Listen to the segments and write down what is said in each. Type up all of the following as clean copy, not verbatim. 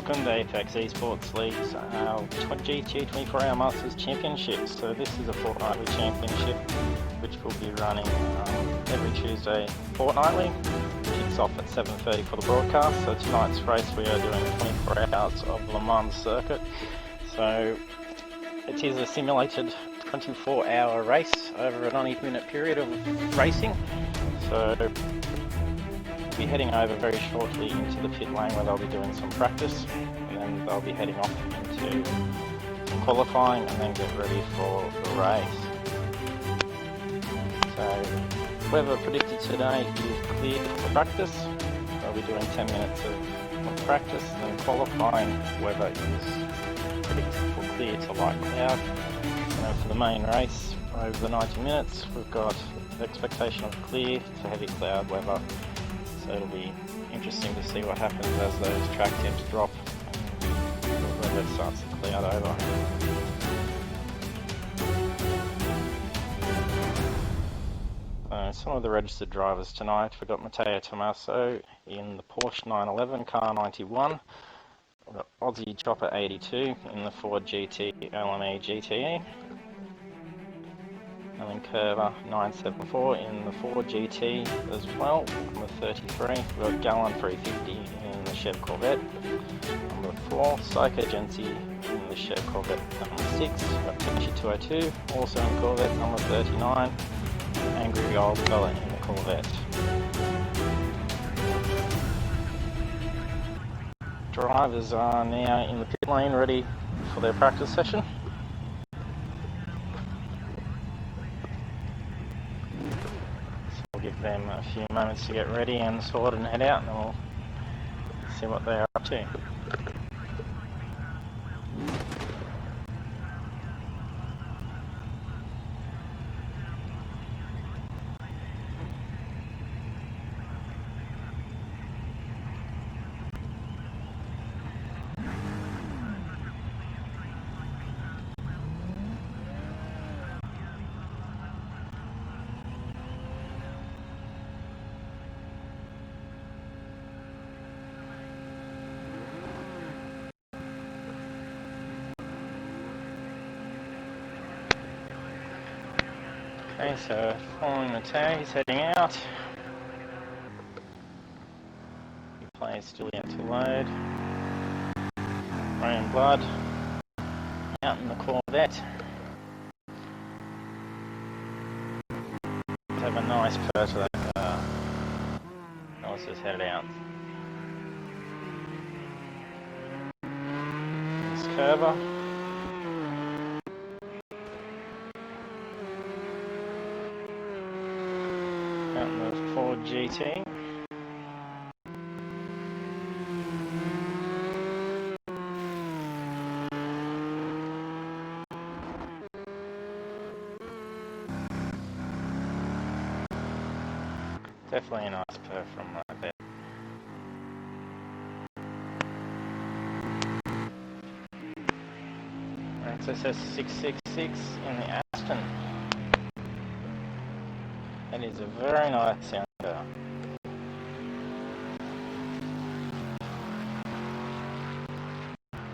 welcome to Apex eSports League's GTE 24-hour Masters Championship. So this is a fortnightly championship which will be running every Tuesday fortnightly. Kicks off at 7:30 for the broadcast. So tonight's race we are doing 24 hours of Le Mans circuit. So it is a simulated 24-hour race over a 90-minute period of racing. So we'll be heading over very shortly into the pit lane where they'll be doing some practice, and then they'll be heading off into some qualifying and then get ready for the race. So weather predicted today is clear for practice. They'll be doing 10 minutes of practice, and then qualifying weather is predicted for clear to light cloud. And for the main race over the 90 minutes we've got the expectation of clear to heavy cloud weather. So it'll be interesting to see what happens as those track temps drop and the weather starts to cloud over. Some of the registered drivers tonight, we've got Matteo Tommaso in the Porsche 911 car 91, we've got Aussie Chopper 82 in the Ford GT LME GTE, and then Curver 974 in the Ford GT as well, number 33. We've got Gallon 350 in the Chev Corvette, number 4. Psycho Genty in the Chev Corvette, number 6. We've got Tenchi 202, also in Corvette, number 39. Angry Old Fella in the Corvette. Drivers are now in the pit lane ready for their practice session. Give them a few moments to get ready and sorted and head out, and then we'll see what they are up to. Okay, so following the tag, he's heading out. Replay is still yet to load. Rain and Blood out in the Corvette. Let's have a nice purr to that car. Let's just head out. This Curver. Out in the Ford GT. Definitely a nice purr from right there. XSS 666 in the Aston. That is a very nice sound car.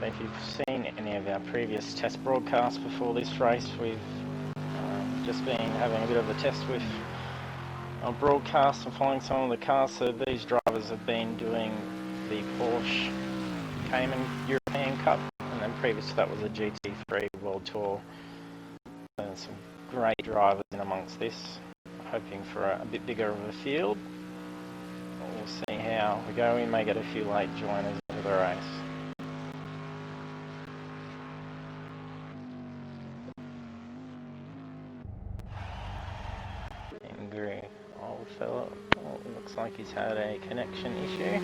If you've seen any of our previous test broadcasts before this race, we've just been having a bit of a test with our broadcast and following some of the cars. So these drivers have been doing the Porsche Cayman European Cup, and then previous to that was a GT3 World Tour. Some great drivers in amongst this. Hoping for a bit bigger of a field. We'll see how we go. We may get a few late joiners into the race. Angry old fella. Oh, looks like he's had a connection issue.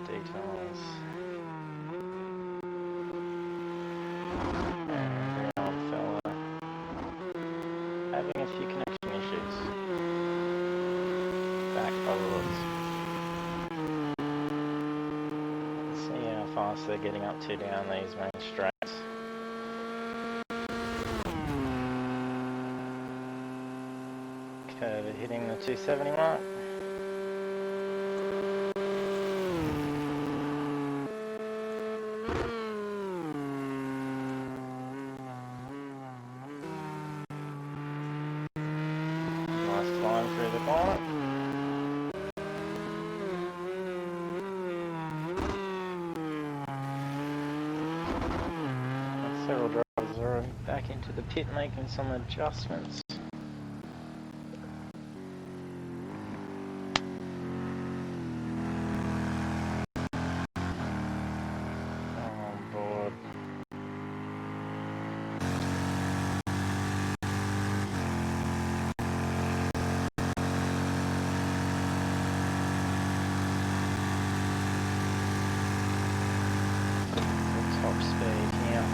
Details. few connection issues. Backwards. Let's see how fast they're getting up to down these main straights. Curve hitting the 270 mark. Nice climb through the corner. Several drivers are back into the pit making some adjustments. On board. Top speed here.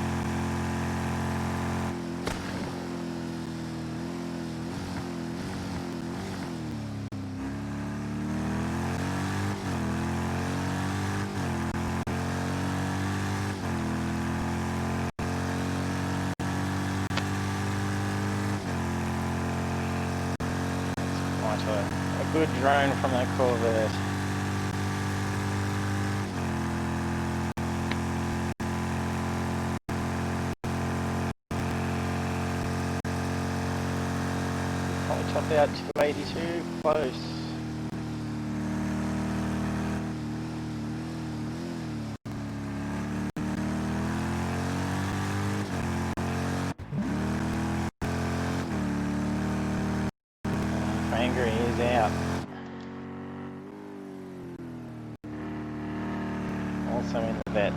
Quite a good drone from that Corvette. Probably top out 282, close. Angry is out. Also in the vet.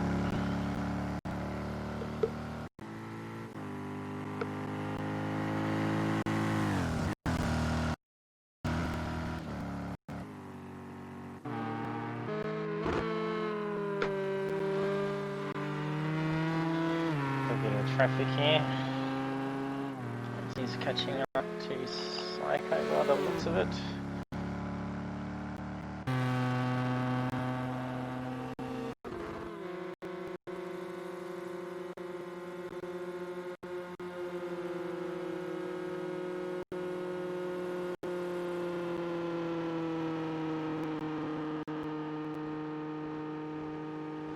Looking at traffic here. He's catching up to Psycho by the looks of it.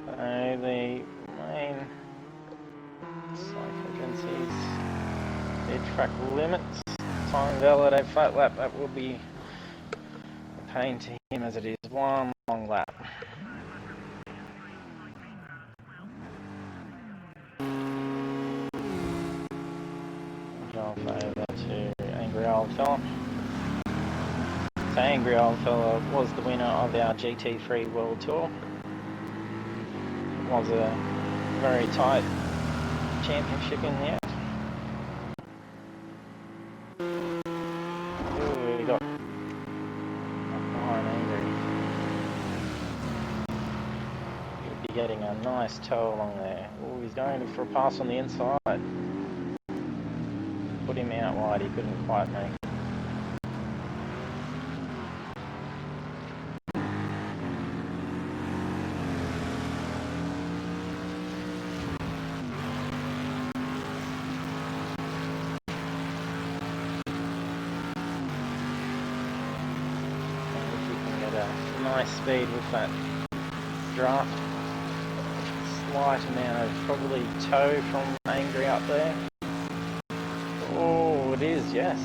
So the main Psycho agencies, their track limits, time validate flat lap, that will be a pain to him as it is one long lap. Jump over to Angry Old Fella. So Angry Old Fella was the winner of our GT3 World Tour. It was a very tight championship in the end. Ooh, we got behind Angry. He'll be getting a nice tow along there. Ooh, he's going for a pass on the inside. Put him out wide, he couldn't quite make it. Nice speed with that draft. Slight amount of probably tow from Angry up there. Oh, it is, yes.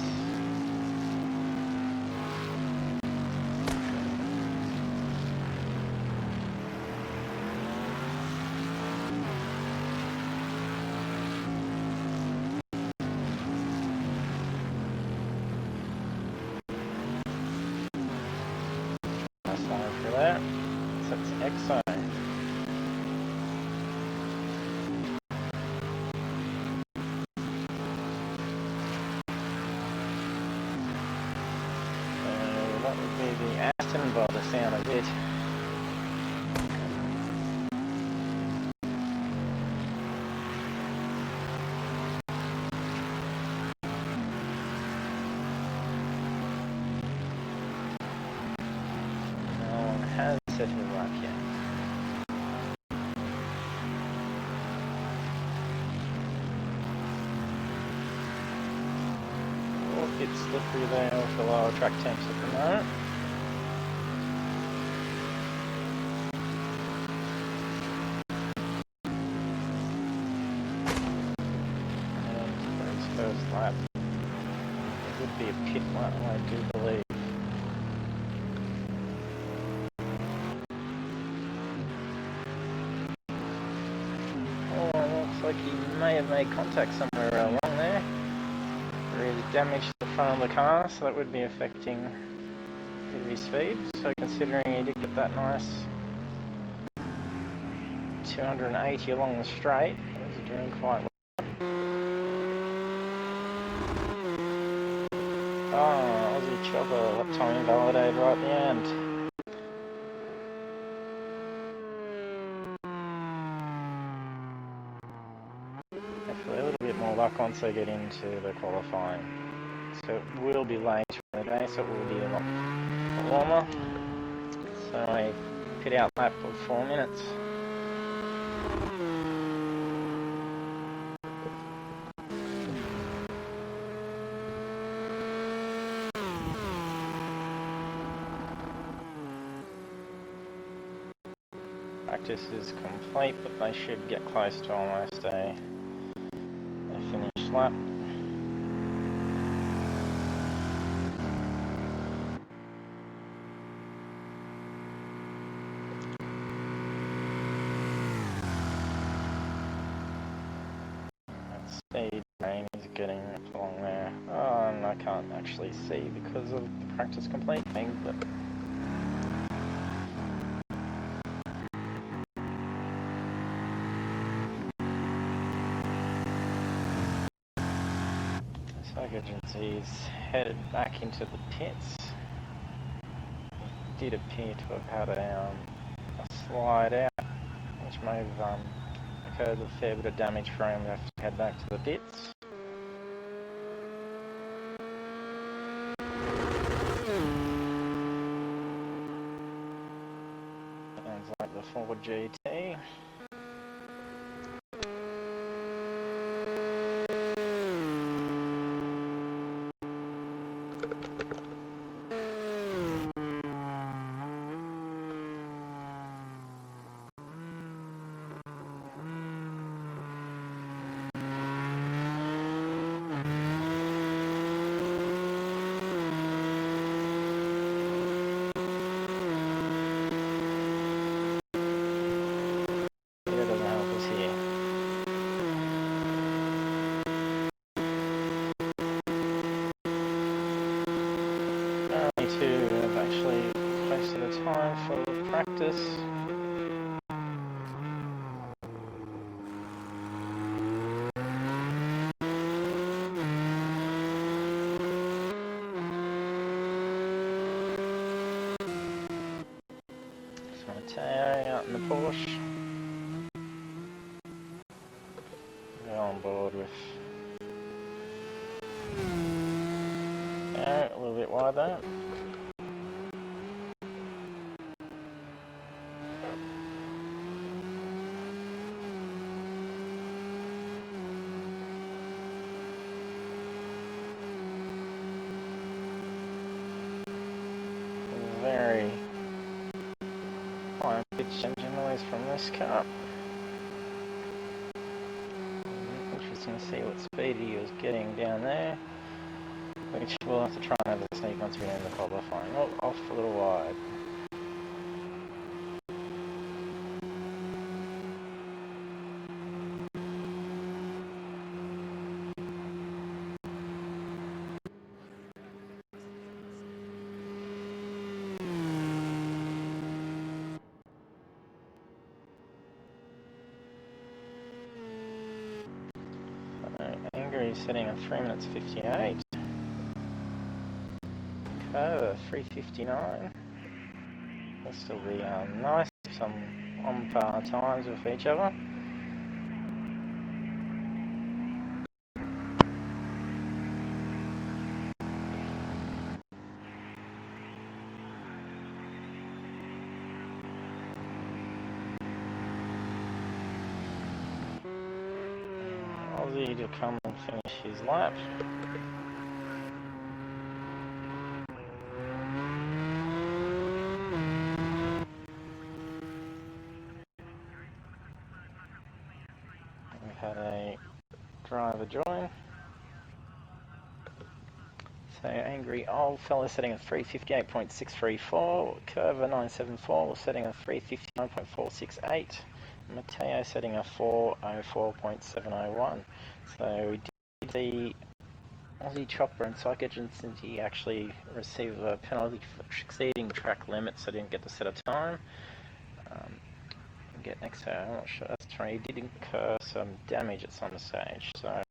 Sorry for that. So it's Exo. That would be the Aston by the sound of it. reset her lap yet. Oh, a bit slippery there with the lower track temps at the moment. And for his first lap, it would be a pit lap, I do believe. Looks like he may have made contact somewhere along there. Really damaged the front of the car, so that would be affecting his speed. So considering he did get that nice 280 along the straight, he's doing quite well. Oh, Aussie Chopper, lap time invalidated right at the end. Hopefully a little bit more luck once they get into the qualifying. So it will be later in the day, so it will be a lot warmer. So a pit out lap of 4 minutes. Practice is complete, but they should get close to almost a finish lap. Speed rain is getting up along there. Oh, and I can't actually see because of the practice complete thing, but Agency's headed back into the pits. Did appear to have had a slide out, which may have occurred a fair bit of damage for him to have to head back to the pits. Sounds like the Ford GTE. Have actually posted a time for practice. So Mateo out in the Porsche. Go on board with a little bit wide there. Very high pitch engine noise from this car. Interesting to see what speed he was getting down there, which we'll have to try and have a sneak once we end the qualifying. Oh, off a little wide. Angry setting at 3 minutes 58. Cover 3:59. That'll still be nice. Some on par times with each other. ready to come and finish his lap. We've had a driver join. So Angry Old Fella setting a 358.634, Curva 974 setting a 359.468, Matteo setting a 404.701. So we did the Aussie Chopper and Psychogen since he actually received a penalty for exceeding track limits, so didn't get to set a time. Get next to, I'm not sure, that's true. He did incur some damage at some stage, so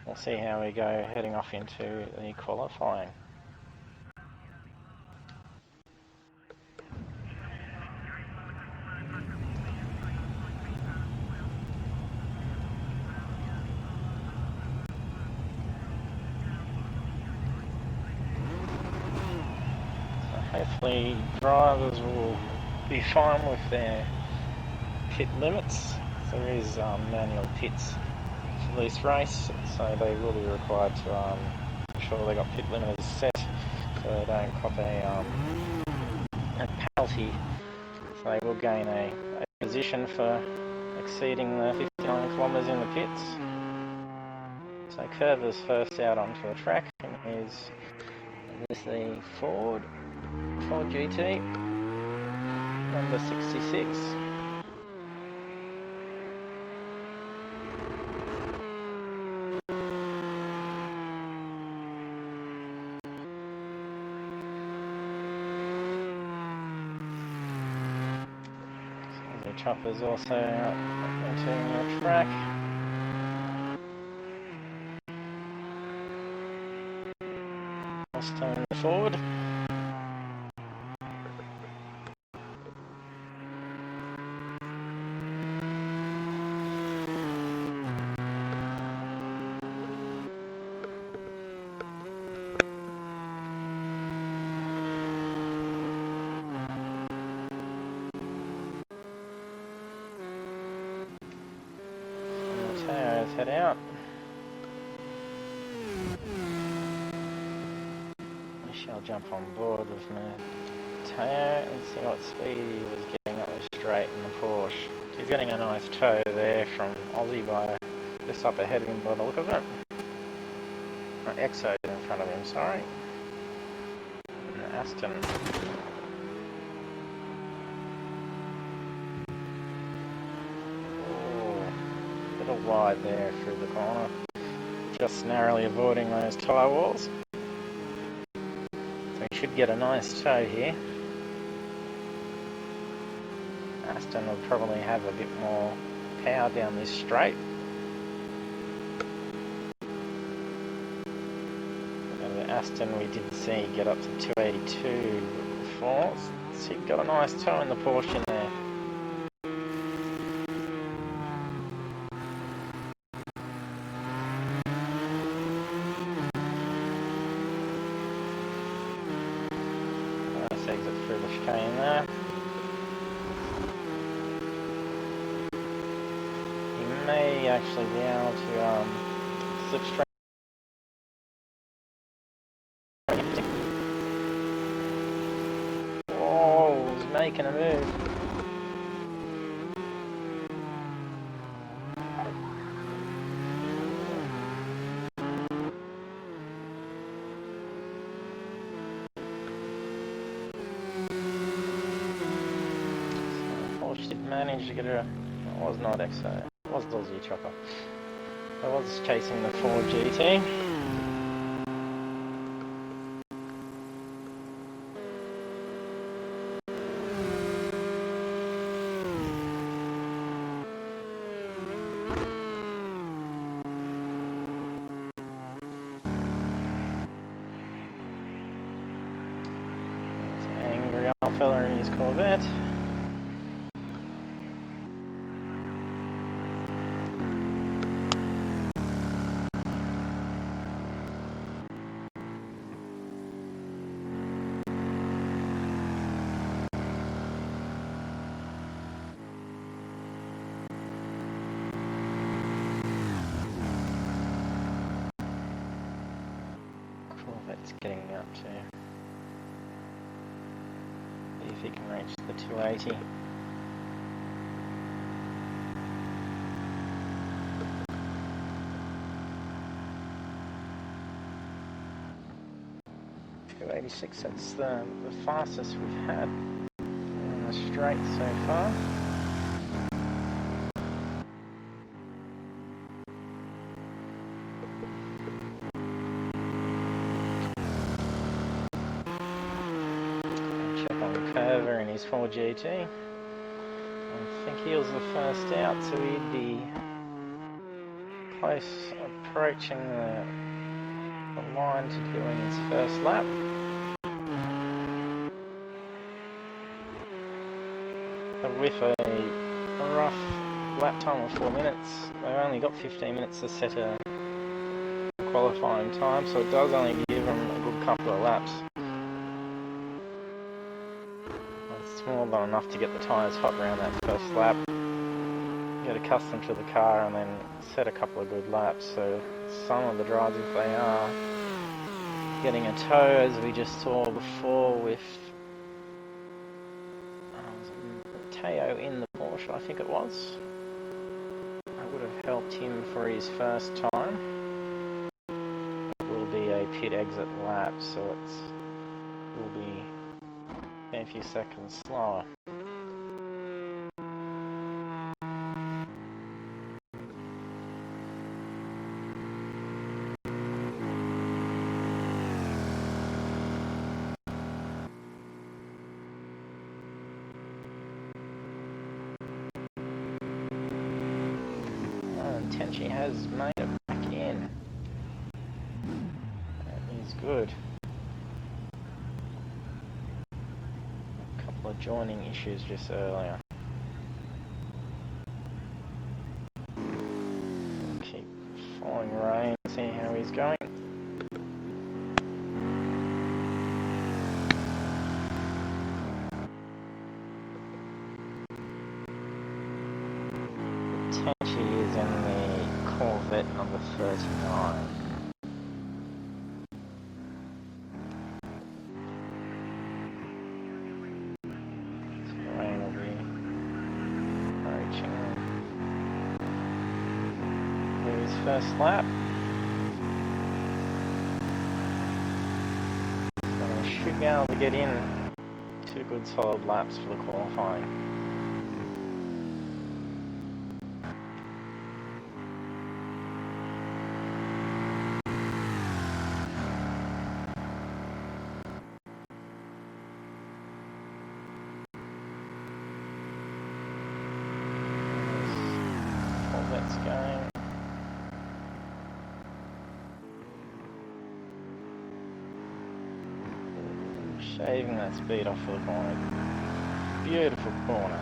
we'll see how we go heading off into the qualifying. So hopefully drivers will be fine with their pit limits. There is manual pits for this race, so they will be required to ensure they got pit limiters set so they don't cop a penalty. So they will gain a position for exceeding the 59 kilometres in the pits. So Curva's first out onto the track, and is this the Ford GT number 66. The Chopper's also out entering the track. Stone forward. Mateo's head out. I'll jump on board with Matteo and see what speed he was getting up the straight in the Porsche. He's getting a nice tow there from Aussie by just up ahead of him by the look of it. Exo's in front of him, sorry. And Aston. Oh, a little wide there through the corner. Just narrowly avoiding those tyre walls. Should get a nice tow here. Aston will probably have a bit more power down this straight. Aston we did see get up to 282 before, so he got a nice tow in the Porsche in there. Exit through the chicane there. He may actually be able to slip straight. Oh, he's making a move. Did manage to get a, it was not Exo, it was the Aussie Chopper. I was chasing the Ford GT. There's an angry old fella in his Corvette. it's getting up to. See if he can reach the 280. That's the fastest we've had in the straight so far. Check on Curver in his 4 GT. I think he was the first out, so he'd be close approaching the line to doing his first lap. With a rough lap time of 4 minutes, they've only got 15 minutes to set a qualifying time, so it does only give them a good couple of laps. It's more than enough to get the tyres hot around that first lap, get accustomed to the car, and then set a couple of good laps. So some of the drivers, if they are getting a tow, as we just saw before with Teo in the Porsche, I think it was. That would have helped him for his first time. It will be a pit exit lap, so it will be a few seconds slower. Tenchi has made it back in. That is good. A couple of joining issues just earlier. Keep following Ray and see how he's going. Tenchi is in the Corvette number 39. So Rain will be approaching his first lap. So he should be able to get in 2 good solid laps for the qualifying. Let's go. Shaving that speed off the corner. Beautiful corner.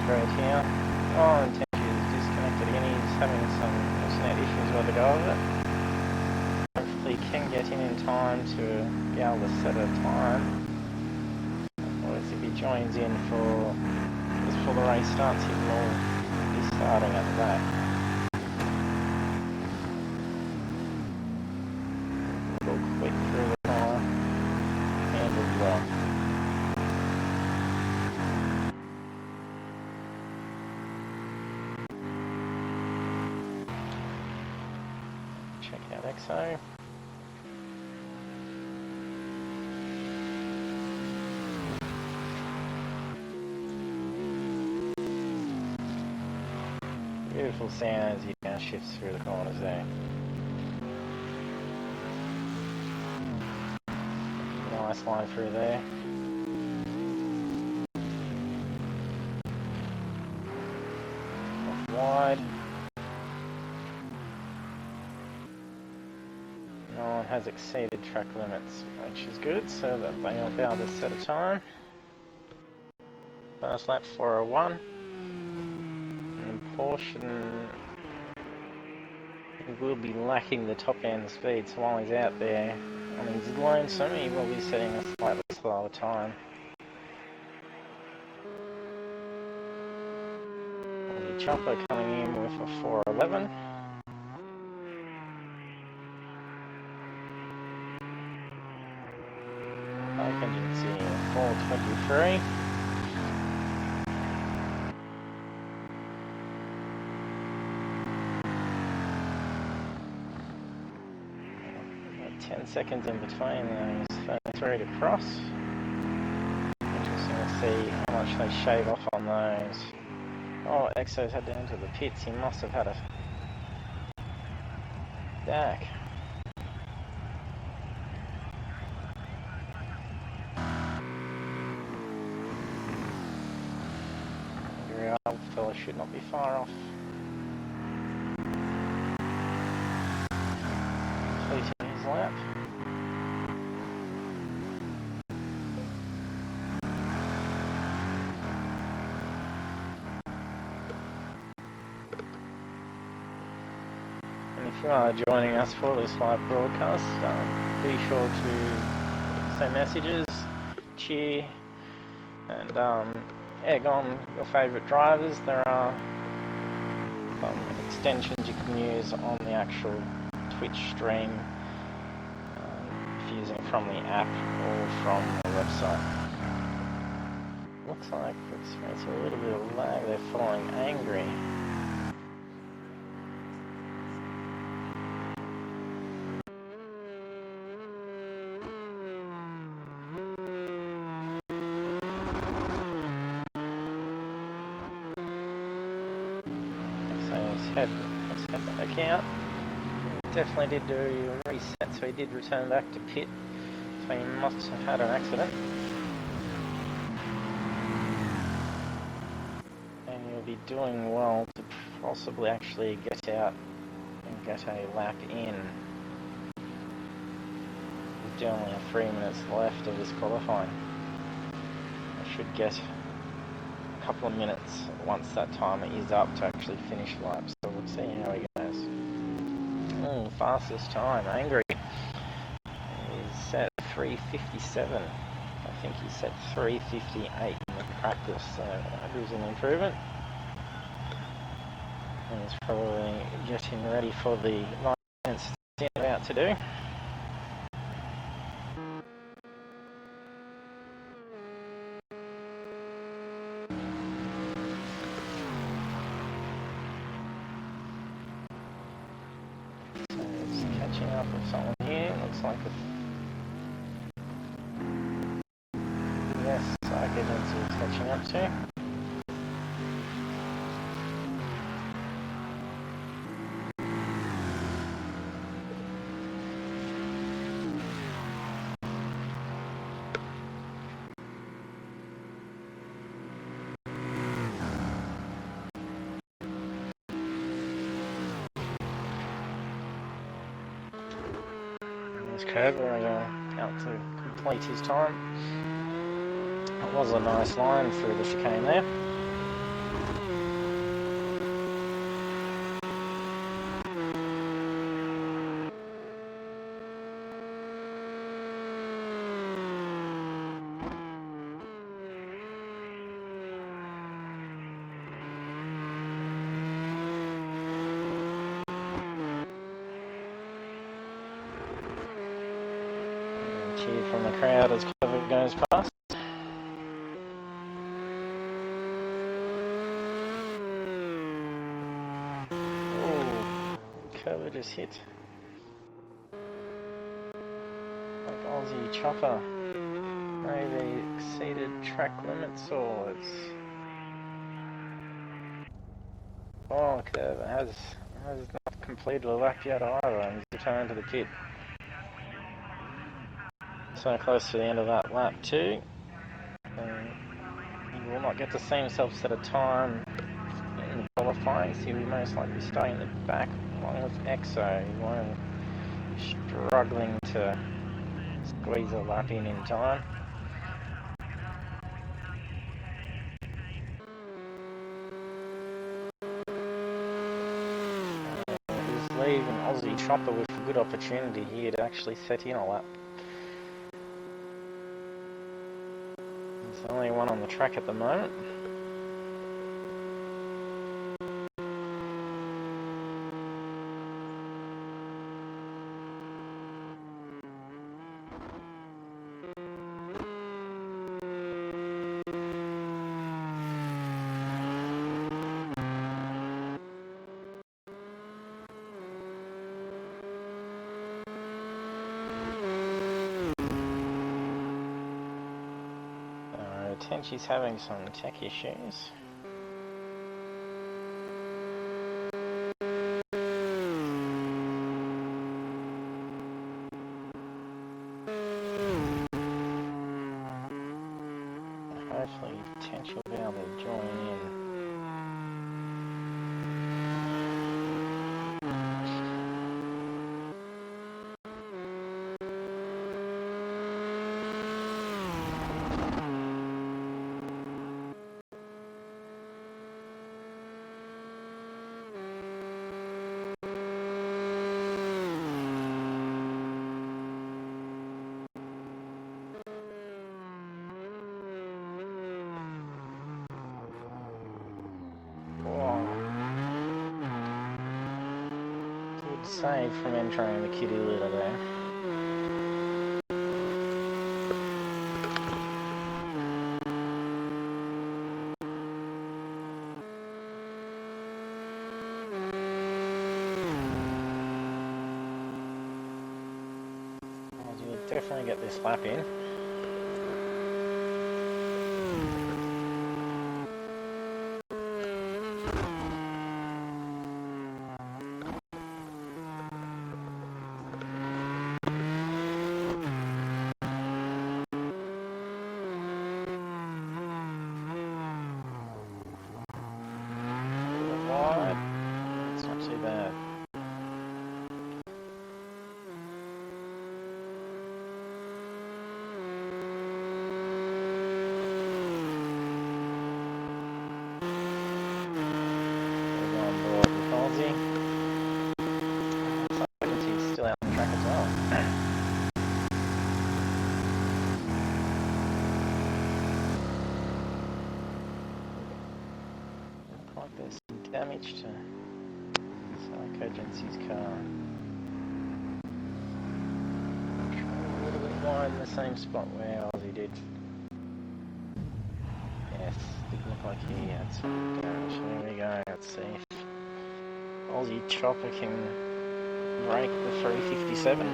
Straight here. Oh, and Tenchi is disconnected again. He's having some internet issues by the go of it. Hopefully he can get in time to be able to set a time. Otherwise if he joins in just before the race starts, he will be starting at the back. A little quick through the corner. Handled well. Check out XO. Beautiful sound as he downshifts through the corners there. Nice line through there. Off wide. No one has exceeded track limits, which is good, so that they will be able to set a time. First lap 4:01. And Porsche in will be lacking the top end speed, so while he's out there on his lonesome, he will be setting a slightly slower time. The chopper coming in with a 4:11. Contingency 4:23. About 10 seconds in between those 33 to cross. Interesting to see how much they shave off on those. Oh, Exo's had to enter the pits. He must have had a back. Old fella should not be far off. Completing his lap. And if you are joining us for this live broadcast, be sure to send messages, cheer, and egg on your favourite drivers. There are extensions you can use on the actual Twitch stream if you're using it from the app or from the website. Looks like it's experiencing a little bit of lag. They're following Angry. Let's head back out. Definitely did do a reset, so he did return back to pit. So he must have had an accident. And he'll be doing well to possibly actually get out and get a lap in. We do only have 3 minutes left of this qualifying. I should get a couple of minutes once that timer is up to actually finish the lap, so we'll see how he goes. Fastest time, Angry. He's set 3:57. I think he set 3:58 in the practice, so that is an improvement. And he's probably getting ready for the 9 minutes he's about to do. Up with someone here, looks like yes, I get into catching up to. Curve out to complete his time. It was a nice line through the chicane there. Cheer from the crowd as Clever goes past. Oh, Clever just hit like Aussie chopper. Maybe exceeded track limits, or it's... Oh, Clever has not completed a lap yet either, and he's returned to the pit. So close to the end of that lap too. He will not get the same self-set time in the qualifying, so he'll most likely stay in the back along with Exo. He won't be struggling to squeeze a lap in time. He's leaving Chopper with a good opportunity here to actually set in a lap. There's only one on the track at the moment. Tenchi's having some tech issues. Hopefully Tenchi will be able to join in. Good save from entering the kitty litter there. You'll definitely get this lap in. It's not too bad. We're on board with Aussie. He's still out on the track as well. Looks like there's some damage to Sarkogency's car. A little bit wide in the same spot where Aussie did. Yes, did look like he had some damage. There we go, let's see if Aussie Chopper can break the 357.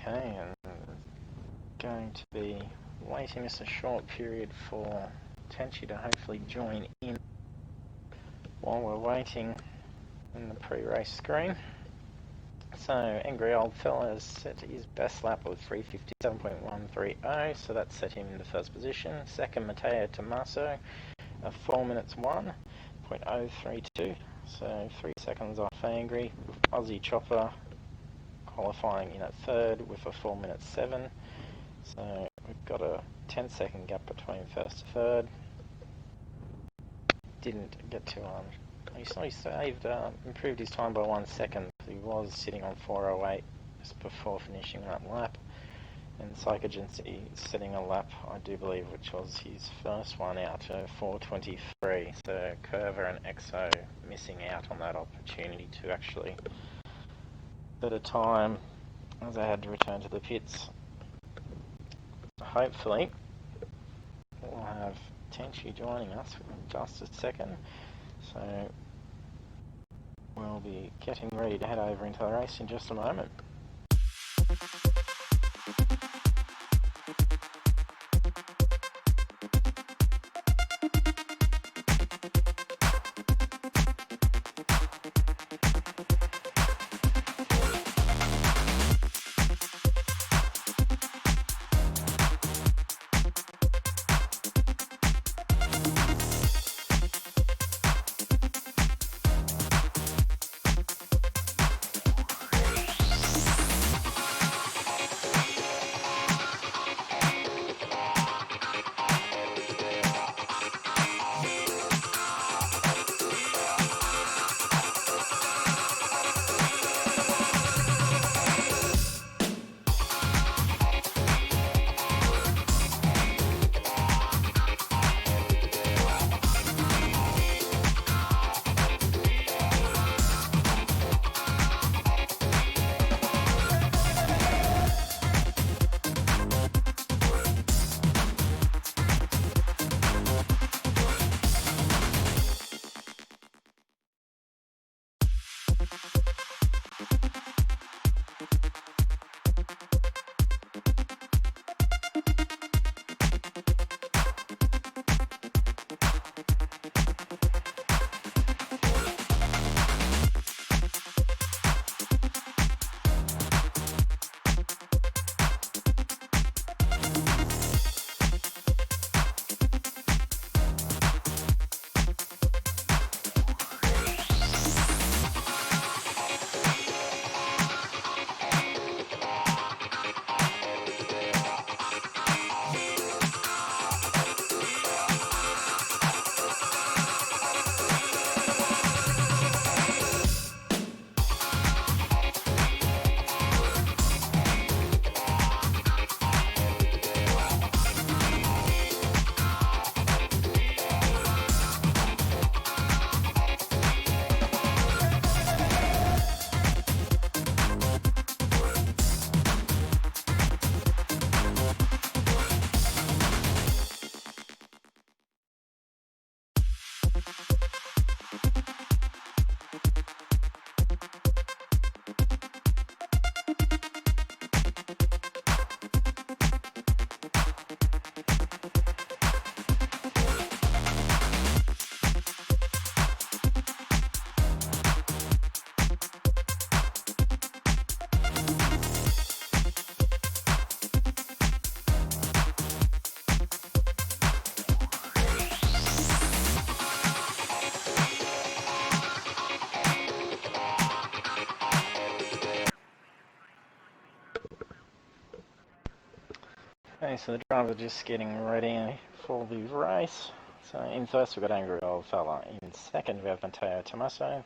Okay, and going to be waiting just a short period for Tenchi to hopefully join in while we're waiting in the pre-race screen. So, angry old fella has set his best lap with 357.130, so that set him in the first position. Second, Matteo Tommaso, 4 minutes 1.032, so 3 seconds off Angry. Aussie Chopper qualifying in at third with a 4 minutes 7, so we've got a 10-second gap between first to third. Didn't get to he saved, improved his time by 1 second. He was sitting on 4:08 just before finishing that lap, and Psychogency setting a lap, I do believe, which was his first one out to 4:23. So Curver and Exo missing out on that opportunity to actually at a time as I had to return to the pits. Hopefully we'll have Tenchi joining us in just a second, so we'll be getting ready to head over into the race in just a moment. Okay, so the drivers are just getting ready for the race. So in first we've got Angry Old Fella. In second we have Mateo Tommaso.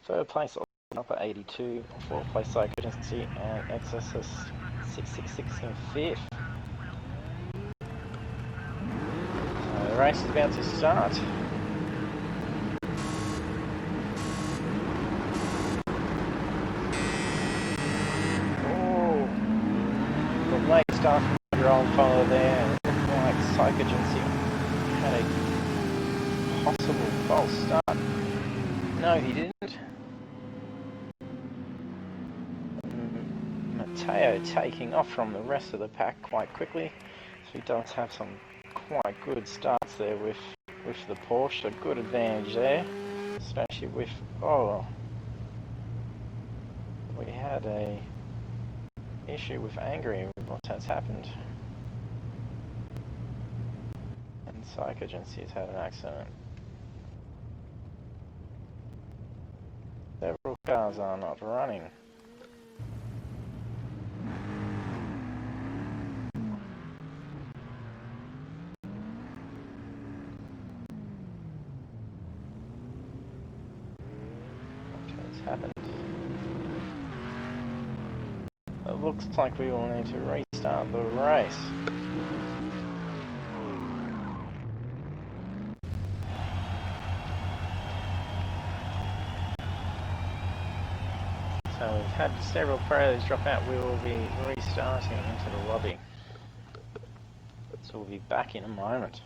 Third place up at 82. Fourth place Psycho Agency and XSS 666 in fifth. So the race is about to start. Oh, the late start from Angry Old Fella there. Like Psycho Agency had a possible false start. No, he didn't. Mateo taking off from the rest of the pack quite quickly, so he does have some quite good starts there with the Porsche. A good advantage there, especially with we had a issue with Angry. What has happened? And Psycho Agency has had an accident. Several cars are not running. What has happened? It looks like we will need to restart the race. So we've had several pros drop out. We will be restarting into the lobby. So we'll be back in a moment.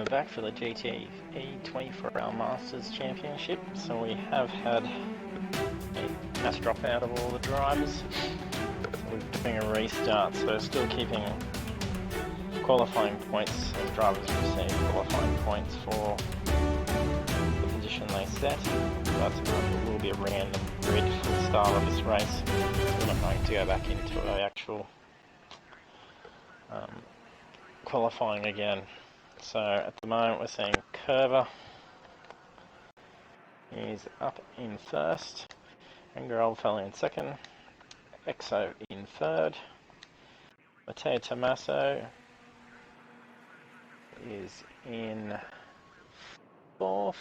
back for the GTE 24-hour Masters Championship. So we have had a mass drop out of all the drivers. So we're doing a restart, so still keeping qualifying points as drivers receive qualifying points for the position they set. But it will be a random grid for the start of this race. We're not going to go back into an actual qualifying again. So at the moment we're seeing Curver is up in first, Angry Oldfellow in second, Exo in third, Matteo Tommaso is in fourth,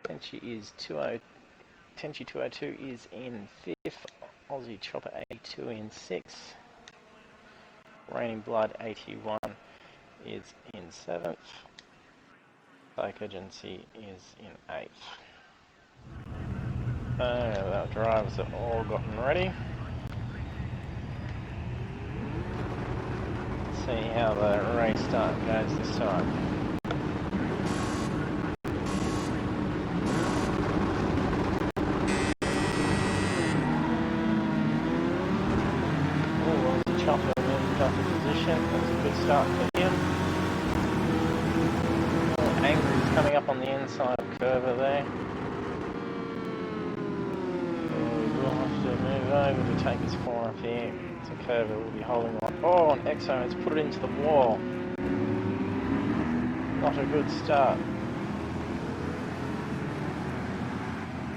Tenchi 202 is in fifth, Aussie Chopper 82 in sixth, Raining Blood 81 is in seventh, Psych Agency is in eighth. The drivers have all gotten ready. Let's see how the race start goes this time. Oh, the Chopper moved up a position. That was a good start for him. Angry's coming up on the inside of Curver there. We'll have to move over to take his corner up here. So Curver will be holding on. Oh, and Exo has put it into the wall. Not a good start.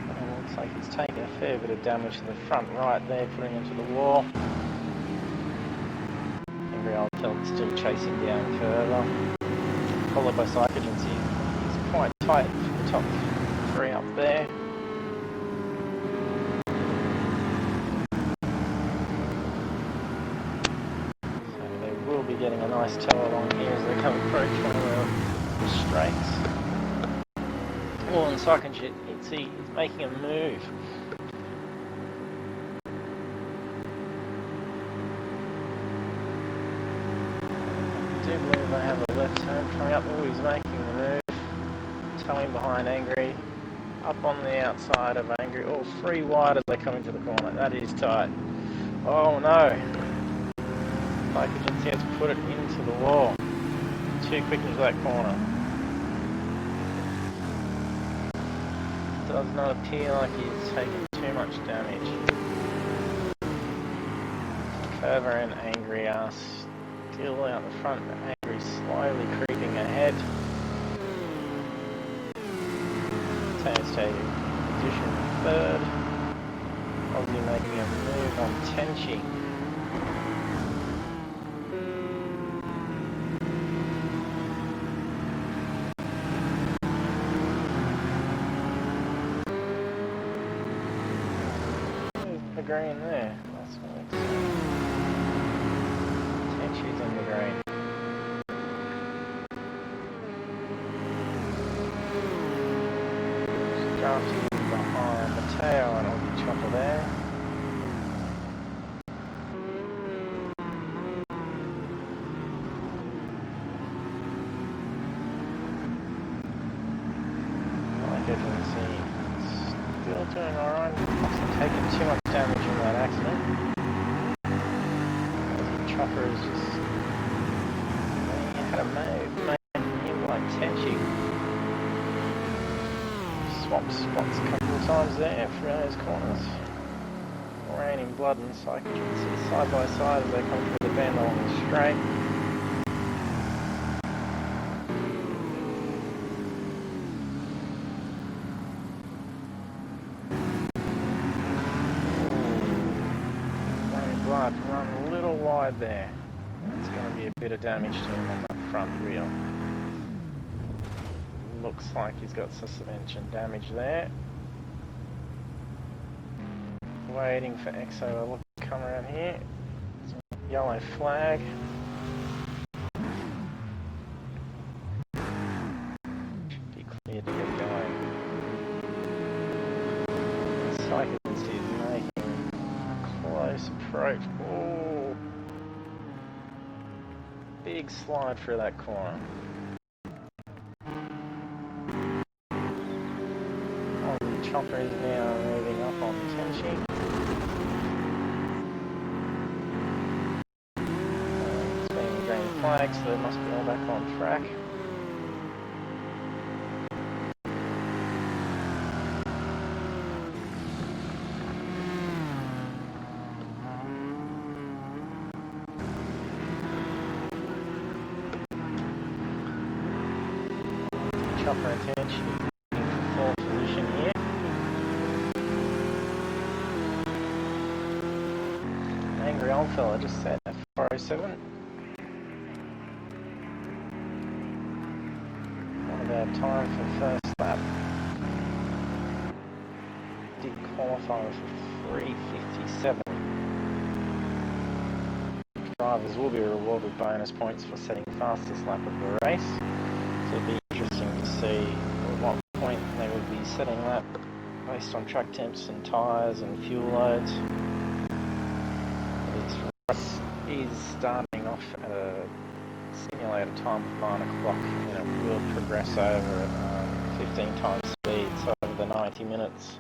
It looks like he's taken a fair bit of damage to the front right there, putting into the wall. Angry Oldfellow still chasing down Curver. Followed by Psych Agency. It's quite tight for the top three up there. So they will be getting a nice tow along here as they come approach one of the straights. Oh, and Psych Agency is making a move. I do believe they have a left turn coming up. Oh, he's making the move. Towing behind Angry. Up on the outside of Angry. Oh, 3 wide as they come into the corner. That is tight. Oh no. Psych Agency has put it into the wall. Too quick into that corner. Does not appear like he's taken too much damage. Curver and Angry are still out the front, but Angry slowly creeping ahead. Tails taking position third. Aussie making a move on Tenchi. There's the green there. That's what makes sense. Tenchi's in the green. Drafting behind Matteo and Aussie Chopper there. Like Agency still doing alright. Hasn't taken too much damage in that accident. Aussie Chopper is just... He had a move made him like Tenchi. Swapped spots a couple of times there for those corners. Raining Blood and Psych Agency side by side as they come through the bend along the straight. Raining Blood run a little wide there. It's going to be a bit of damage to him on the front wheel. Looks like he's got suspension damage there. Waiting for Exo to come around here. Yellow flag. Should be clear to get going. Psych Agency is making a close approach. Oh, big slide through that corner. The chopper is now moving up on Tenchi. It's been green flag, so they must be all back on track. Chopper and Tenchi in fourth position here. Angry old fella just set at 407. Not a bad time for first lap. Did qualify for 3:57. Drivers will be rewarded with bonus points for setting fastest lap of the race. So it'll be interesting to see at what point they will be setting that based on track temps and tyres and fuel loads. This race is starting off at a simulated time of 9 o'clock and it will progress over at 15 times speed. So over the 90 minutes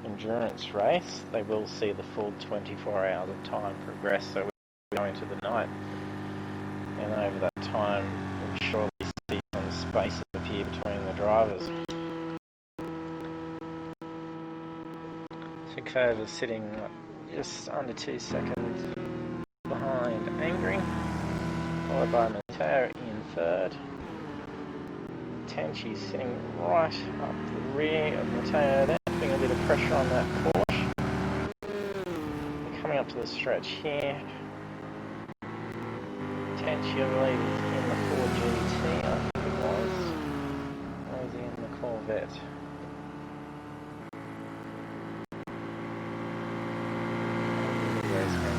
endurance race, they will see the full 24 hours of time progress. So we're going to the night, and over that time we'll surely see some space appear between the drivers. Sukova sitting just under 2 seconds behind Angry, followed by Mateo in third. Tenchi sitting right up the rear of Mateo there, putting a bit of pressure on that Porsche. Coming up to the stretch here. Tenchi, I believe, is in the Ford GTE, I think it was. Or is he in the Corvette?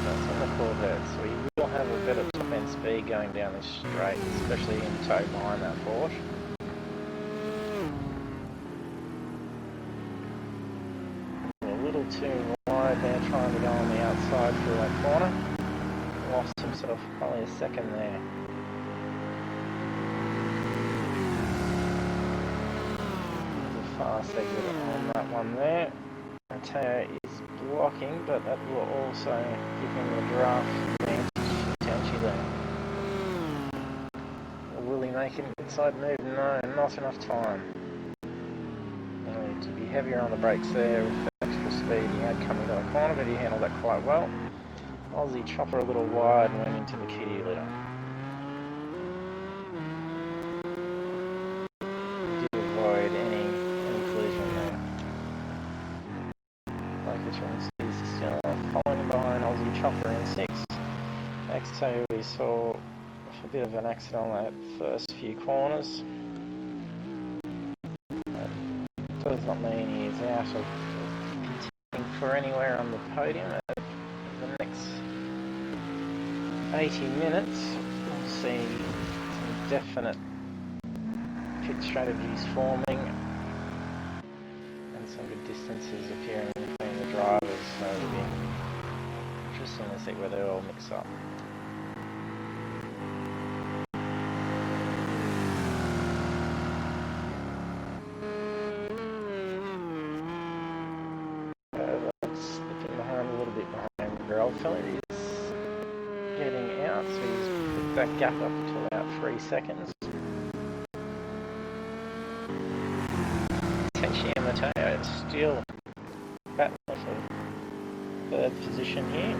That's on the Corvette, so he will have a bit of top end speed going down this straight, especially in tow behind that Porsche. A little too wide there, trying to go on the outside through that corner. Lost himself probably a second there. There's a fast exit on that one there. Mateo is blocking, but that will also give him the draft advantage potentially there. Will he make an inside move? No, not enough time. Need to be heavier on the brakes there with the extra speed he had coming to the corner, but he handled that quite well. Aussie chopper a little wide and went into the kitty litter. Did avoid any collision there. Like is still following behind Aussie chopper in 6th. XO we saw a bit of an accident on that first few corners. That does not mean he is out of competing for anywhere on the podium. The next 80 minutes we'll see some definite pit strategies forming and some good distances appearing between the drivers, so it'll be interesting to see where they all mix up. Slipping behind a little bit behind Grelfeld. He's getting out, so he's put that gap up to about 3 seconds. Tenchi and Mateo still battling for third position here.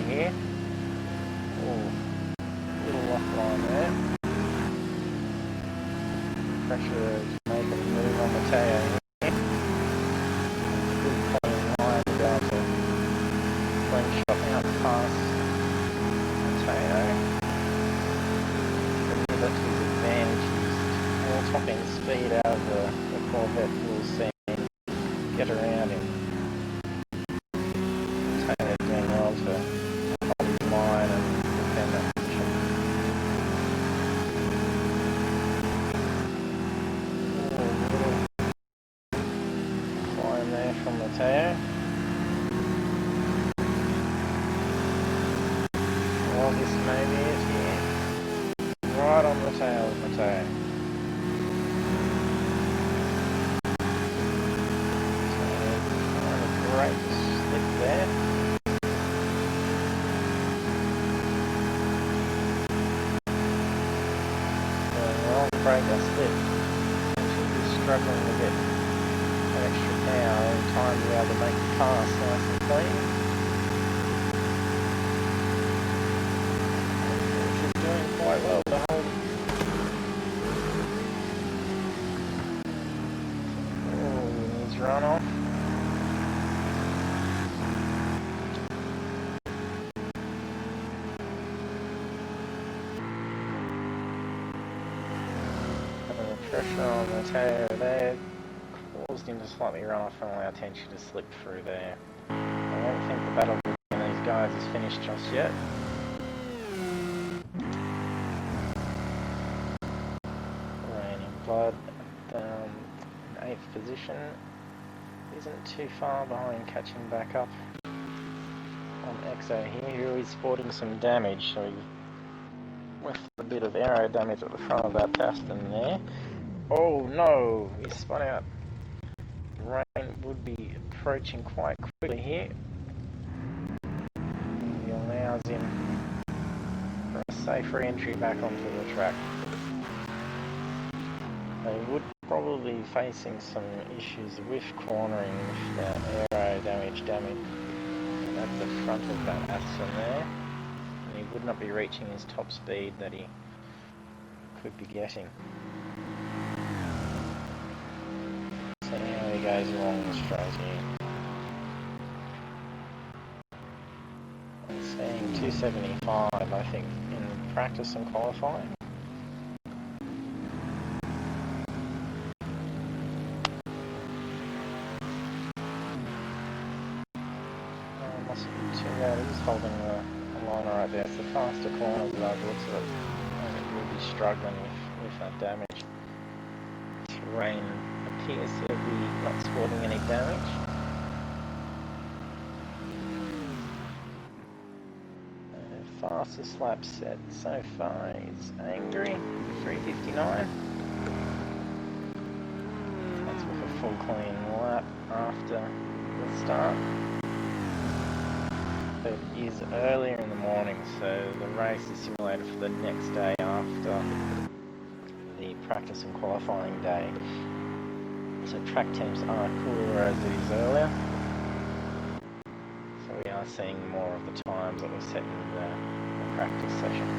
Here. Oh, little lock line there. Pressure to make a move on Mateo here. Good pulling line down to slingshot out past Mateo. But that's his advantage. He's more top end speed out of the Corvette. We'll see him get around him. Mateo doing well to line Mateo. Well, this may be it here. Right on the tail of Mateo. Great slip there. Going well, break that slip. And she's struggling to get an extra power in time to be able to make the pass nice and clean. She's doing quite well to hold. Oh, needs run off. Pressure on the tail there caused him to slightly run off and allow tension to slip through there. I don't think the battle between these guys is finished just yet. Rain in blood in 8th position. Isn't too far behind catching back up on Exo here, who is sporting some damage, so he left a bit of aero damage at the front of that Baston there. Oh no, he spun out. Rain would be approaching quite quickly here. He allows him for a safe re-entry back onto the track. They would probably be facing some issues with cornering with that aero damage at the front of that Aston there. And he would not be reaching his top speed that he could be getting. He goes along the straight here. I'm seeing 275, I think, in practice and qualifying. Mustn't be too bad. He's holding the line right there. It's the faster corners that I've looked at. I think we'll be struggling with that damage. Terrain appears to be not sporting any damage. Fastest lap set so far is Angry, 3:59. That's with a full clean lap after the start. It is earlier in the morning, so the race is simulated for the next day after the practice and qualifying day. So track temps are cooler as it is earlier. So we are seeing more of the times that were set in the practice session.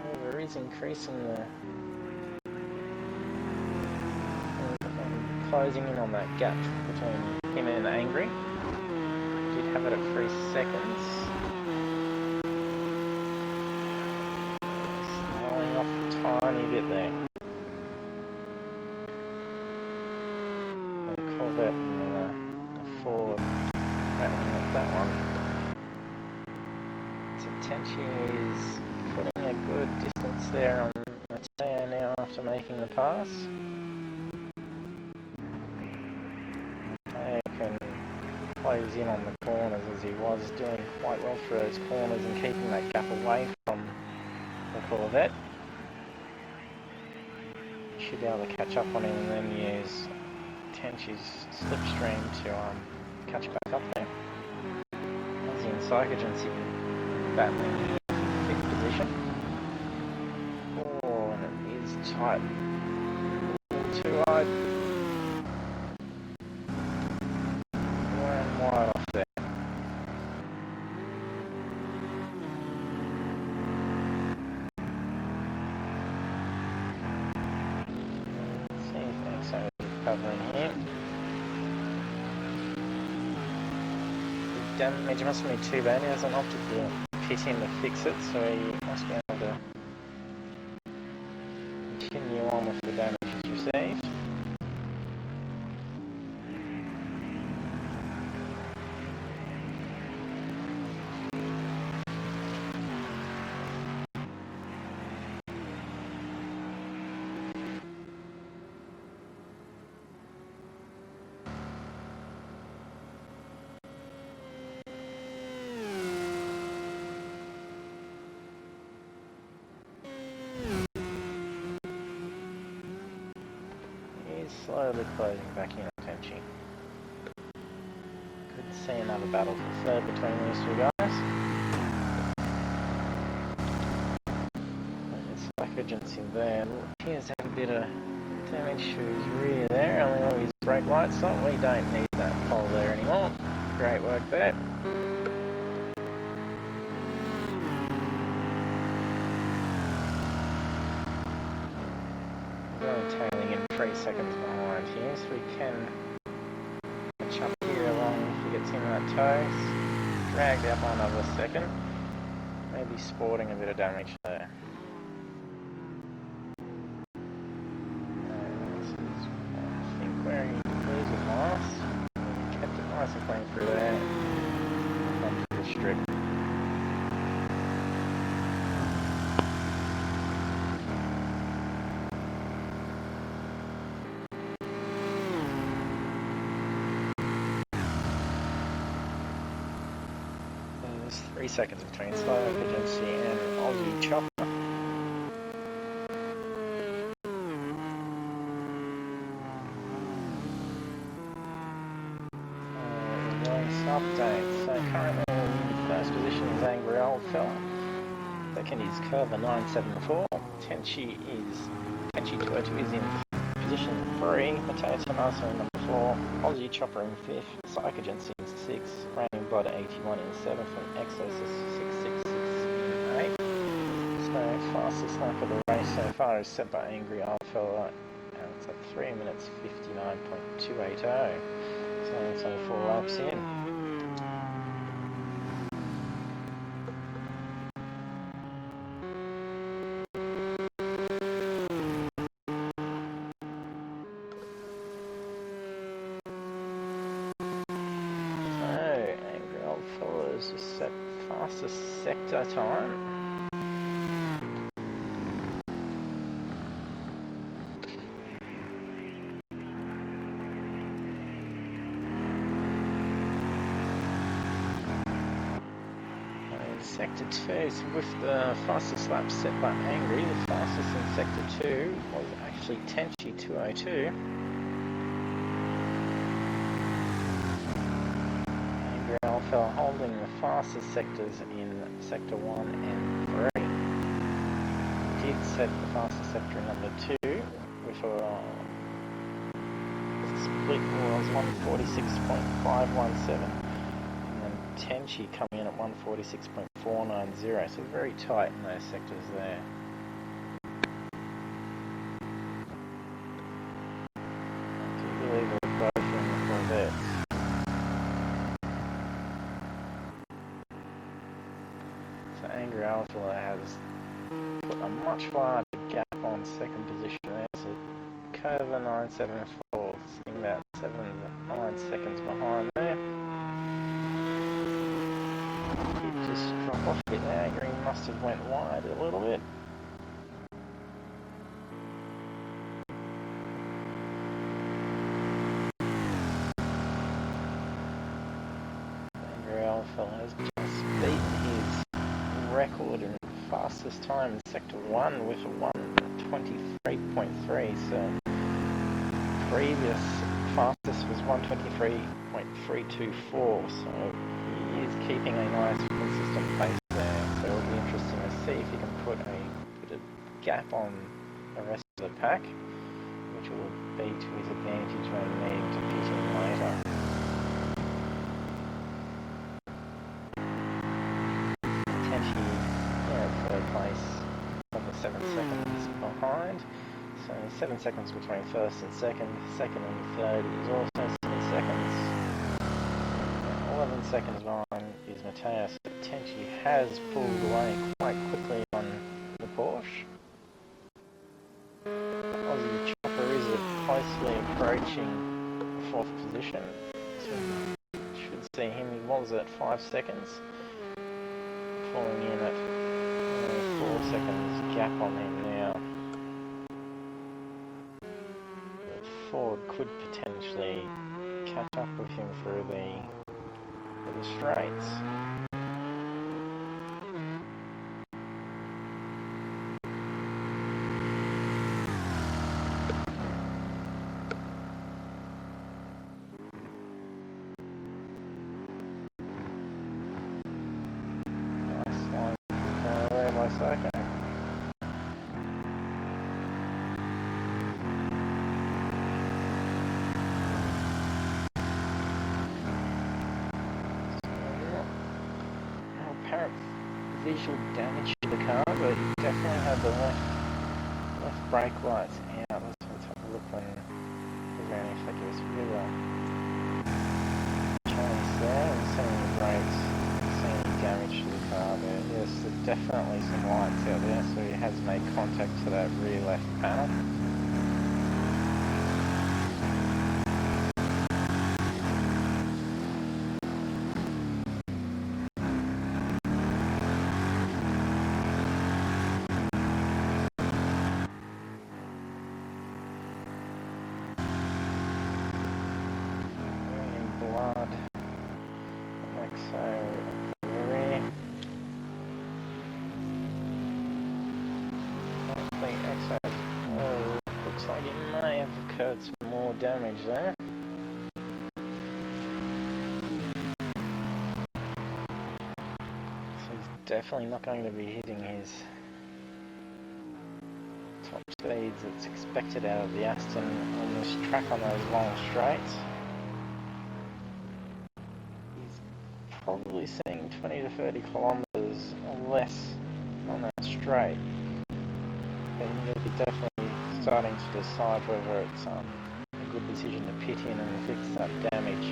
However, it is increasing closing in on that gap between him and Angry. Did have it at 3 seconds. Slowing off a tiny bit there. The Corvette and the Ford battling at that one. So Tenchi is putting a good distance there on Mateo now after making the pass. Close in on the corners as he was doing quite well through those corners and keeping that gap away from the Corvette. Should be able to catch up on him and then use Tenchi's slipstream to catch back up there. Aussie and Psychogen sitting battling in 5th position. Oh, and it is tight. Too wide. Wide off there. Let's see if Exo is recovering here. The damage mustn't be too bad. He hasn't opted to pit in to fix it, so he must be able to continue on with the damage he's received. slowly closing back in on Tenchi. Could see another battle for third between these two guys. It's like urgency there. Appears to have a bit of damage to his rear there. Only all his brake lights on. We don't need that pole there anymore. Great work there. Tailing in 3 seconds behind here, so we can catch up here along if he gets in that toe. Dragged out by another second. Maybe sporting a bit of damage there. This is, I think, where he clears with last. Kept it nice and clean through there. Gone through the strip. There's 3 seconds between Slow Agency and Aussie Chopper. Update. So currently in first position is Angry Old Fella. Second is Curva 974. Tenchi 202 is in position 3. Mateo Tomaso in number 4. Aussie Chopper in 5th. Psych Agency in 6th. Raining Blood 81 in 7th. And Exosis 666 in 8th. So fastest lap of the race so far is set by Angry Old Fella. And it's at 3 minutes 59.280. So it's only 4 laps in. Set fastest sector time. And sector 2, so with the fastest lap set by Angry, the fastest in sector 2 was actually Tenchi 202. Alpha holding the fastest sectors in sector 1 and 3. Did set the fastest sector in number 2 with a split was 146.517 and then Tenchi coming in at 146.490, so very tight in those sectors there. Do you believe it both in the Corvettes? Angry Alpha has put a much larger gap on second position there, so Curva 974 sitting about 7-9 seconds behind there. He just dropped off a bit there. Angry must have went wide a little bit. Angry Alpha has just beaten his record in fastest time in sector 1 with a 123.3, so previous fastest was 123.324, so he is keeping a nice consistent pace there, so it'll be interesting to see if he can put a gap on the rest of the pack, which will be to his advantage when needing to fit in later. Third place, over 7 seconds behind, so 7 seconds between first and second. Second and third is also 7 seconds. 11 seconds behind is Mateus. Tenchi has pulled away quite quickly on the Porsche. Aussie Chopper is closely approaching 4th position, so should see him. He was at 5 seconds, falling in at 4 seconds gap on him now. Ford could potentially catch up with him through the straights. apparent visual damage to the car, but he definitely had the left brake lights out. Let's have a look when is there any effect of his rear change there, and seeing the brakes, seeing any damage to the car there. Yes, there's definitely some lights out there, so he has made contact to that rear left panel. Blood. Like so. Rear. Oh, looks like it may have occurred some more damage there. So he's definitely not going to be hitting his top speeds that's expected out of the Aston on this track on those long straights. He's probably seeing 20 to 30 kilometres or less on that straight. And he'll be definitely starting to decide whether it's a good decision to pit in and fix that damage.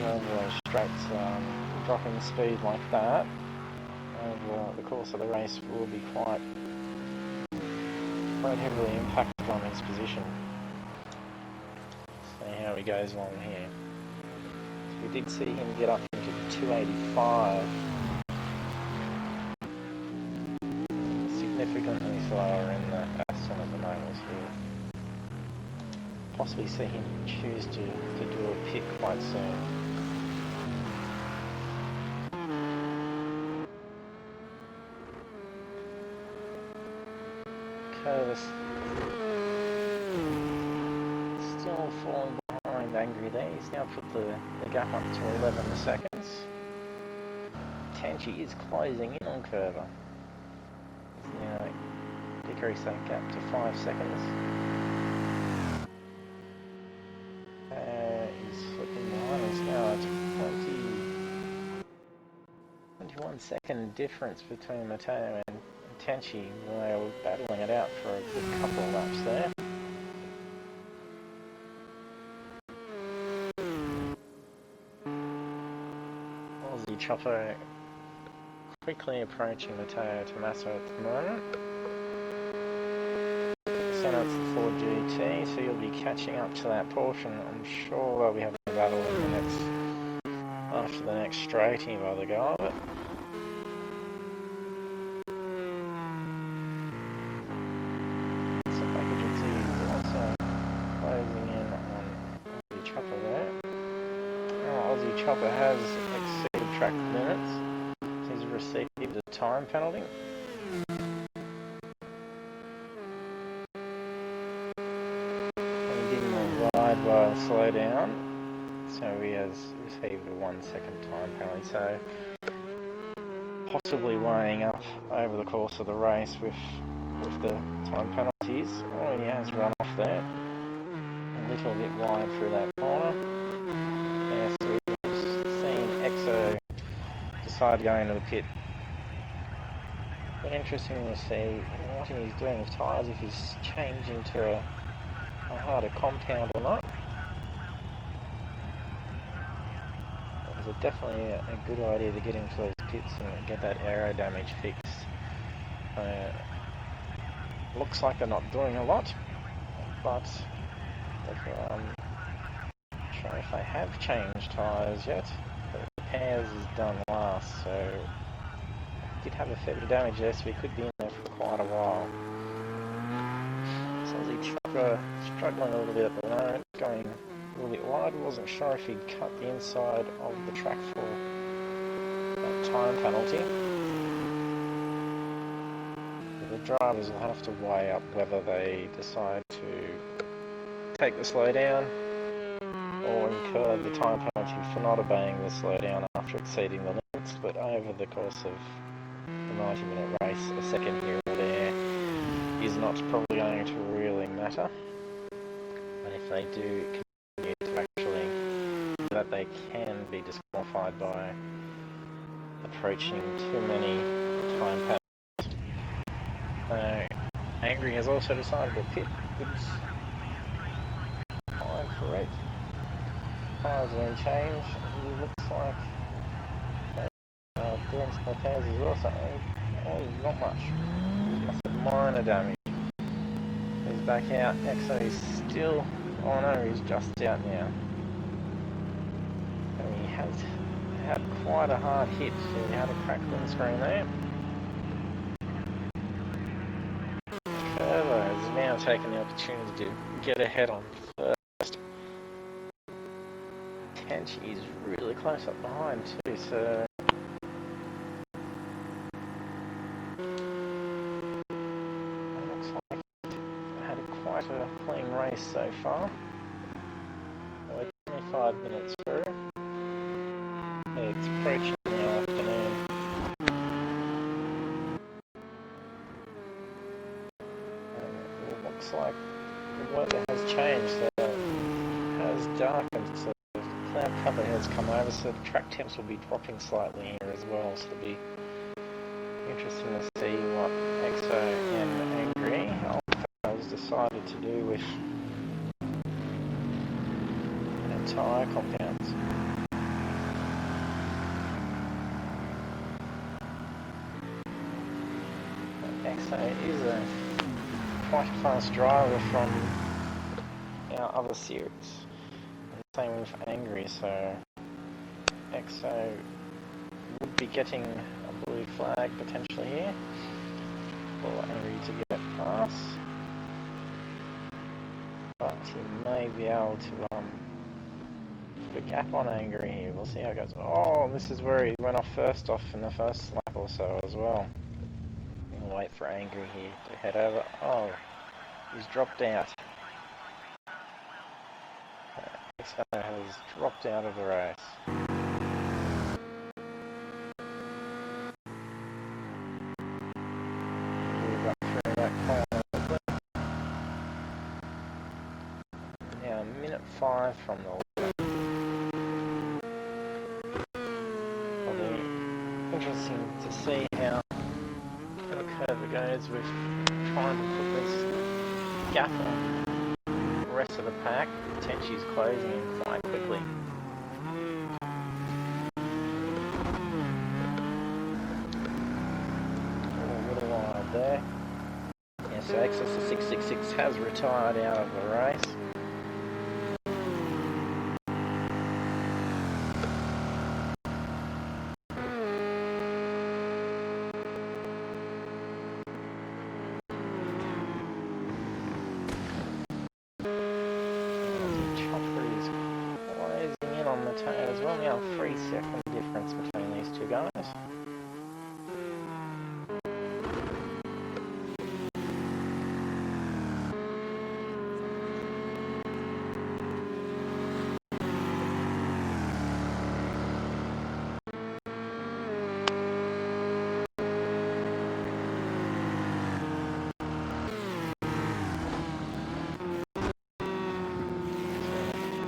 Over those straights, dropping speed like that over the course of the race will be quite heavily impacted on his position. See how he goes along here. So we did see him get up into 285. Significantly slower in the Aston at the moment. So we'll possibly see him choose to do a pit quite soon. Curtis still falling behind Angry there. He's now put the gap up to 11 seconds. Tenchi is closing in on Curver. He's now decreased that gap to 5 seconds. He's slipping behind us now. It's 21 second difference between Matteo and Tenchi. They were battling it out for a good couple of laps there. Aussie Chopper quickly approaching Matteo Tommaso at the moment. So it's the Ford GT, so you'll be catching up to that portion. I'm sure they'll be having a battle in the next, after the next straighting by the go of it. Chopper has exceeded track limits. He's received a time penalty. And he didn't ride while slow down, so he has received a 1 second time penalty. So possibly weighing up over the course of the race with the time penalties. Oh, he has run off there. A little bit wide through that corner. Decide going to the pit. But interesting to see what he's doing with tyres, if he's changing to a harder compound or not. It was definitely a good idea to get into those pits and get that aero damage fixed. Looks like they're not doing a lot, but I'm not sure if they have changed tyres yet. Repairs is done last, so did have a fair bit of damage there, so we could be in there for quite a while. So Aussie Chopper struggling a little bit at the moment, going a little bit wide. Wasn't sure if he'd cut the inside of the track for that time penalty. But the drivers will have to weigh up whether they decide to take the slow down or incur the time penalty for not obeying the slowdown after exceeding the limits. But over the course of the 90-minute race, a second here or there is not probably going to really matter. And if they do continue to actually, that they can be disqualified disqualified by approaching too many time passes. Angry has also decided to pit. Oops. Fine, correct. Tires are in change. He looks like doing some repairs as well, so not much. Must have minor damage. He's back out. Exo is still. Oh no, he's just out now. And he has had quite a hard hit. He had a cracked windscreen there. Curvo has now taken the opportunity to get ahead on first. Tenchi is really close up behind too, so it looks like it had quite a clean race so far. We're 25 minutes through. It's approaching the afternoon. And it looks like the weather has changed. It has darkened, so the cloud cover has come over, so the track temps will be dropping slightly here as well. So it'll be interesting to see what Exo and Angry has decided to do with their tyre compounds. Exo is a quite fast driver from our other series, and same with Angry, so Exo would be getting a blue flag potentially here for Angry to get past, but he may be able to put a gap on Angry here. We'll see how it goes. Oh, this is where he went off in the first lap or so as well. We'll wait for Angry here to head over. Oh, he's dropped out. Exo has dropped out of the race. Move up through that corner. Now, minute 5 from the leader. It'll be interesting to see how the curve goes with trying to put this gap on the rest of the pack. Tenchi's closing in quite quickly. A little wide there. Yeah, so Exo 666 has retired out of the race. As well, now 3-second difference between these two guys.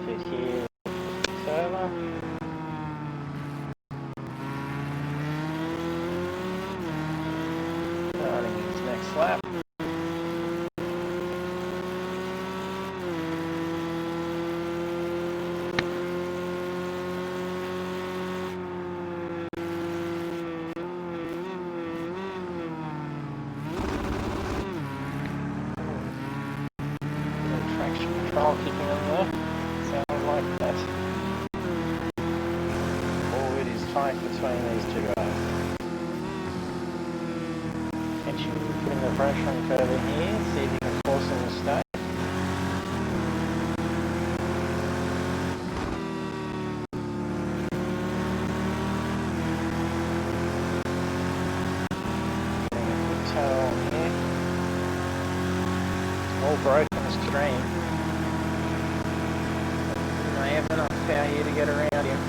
Hit here, server. Lap. Traction control kicking in there. Sounds like that. Oh, it is tight between these two guys. Putting the pressure on curve in here, see if you can force him to stay. Getting a toe on here. All broken stream. You may have enough power here to get around him.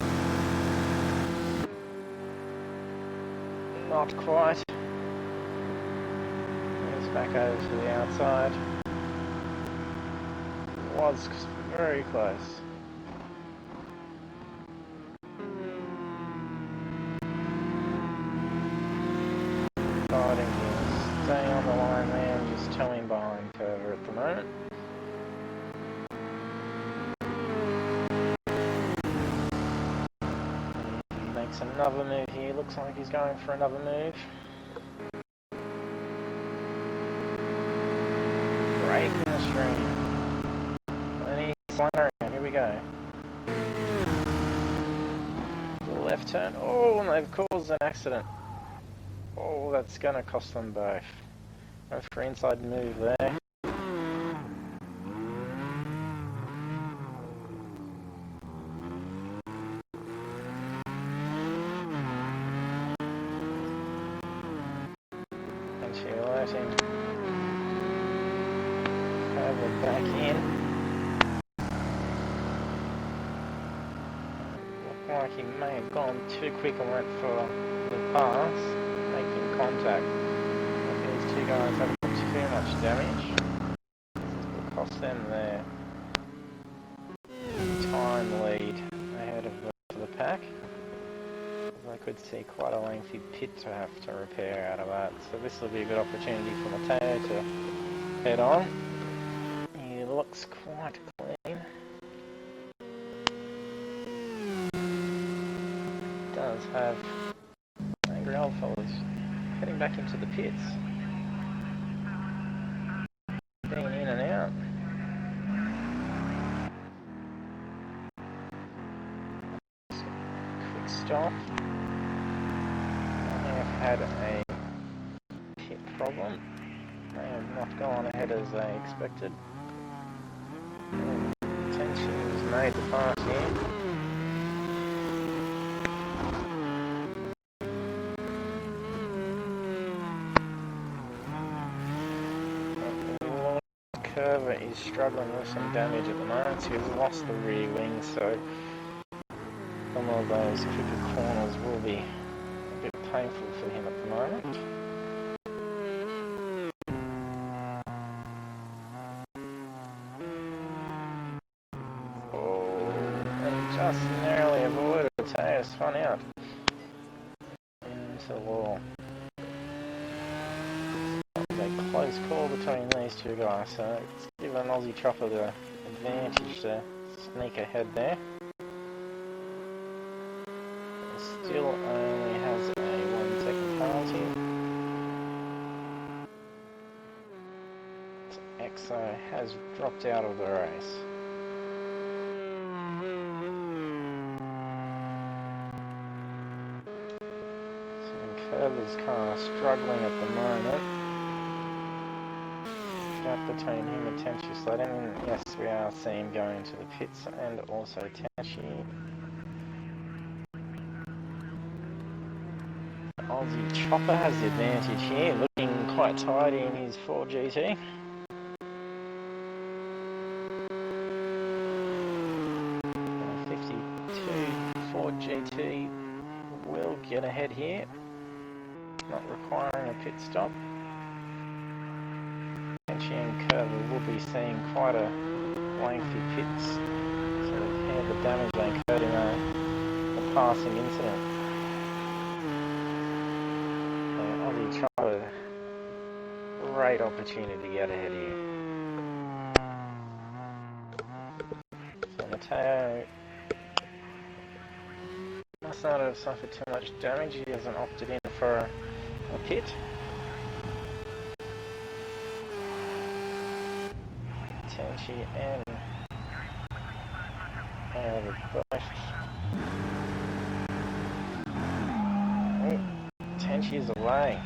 Not quite. Back over to the outside. Was very close. makes another move here. Looks like he's going for another move. Breaking the stream. And he's flying around. Here we go. Left turn. Oh, and they've caused an accident. Oh, that's going to cost them both. Go for inside move there. And she alerting. Over back in. Like he may have gone too quick and went for the pass, making contact. I think these two guys haven't got too much damage. This will cost them their time lead ahead of the pack. I could see quite a lengthy pit to have to repair out of that, so this will be a good opportunity for Matteo to head on. He looks quite clean. Does have angry old fellas heading back into the pits, being in and out. Quick stop. I have had a pit problem. They have not gone ahead as they expected. Attention was made to pass here. Curver is struggling with some damage at the moment, so he's lost the rear wing, so some of those quicker corners will be a bit painful for him at the moment. Oh, and just narrowly avoided Matteo, spun out into the wall. A close call between these two guys, so it's given Aussie Chopper the advantage to sneak ahead there. Still only has a 1 second penalty. Exo has dropped out of the race. So Curver's car struggling at the moment. Gap between him and Tenchi sliding, and yes, we are seeing him going into the pits, and also Tenchi. Aussie Chopper has the advantage here, looking quite tidy in his Ford GT. And 52 Ford GT will get ahead here, not requiring a pit stop. And Curver will be seeing quite a lengthy pits to repair the damage they incurred in a passing incident. So Aussie Chopper, great opportunity to get ahead here. So Matteo must not have suffered too much damage. He hasn't opted in for a pit. Tenchi and both. Oh, Tenchi is away.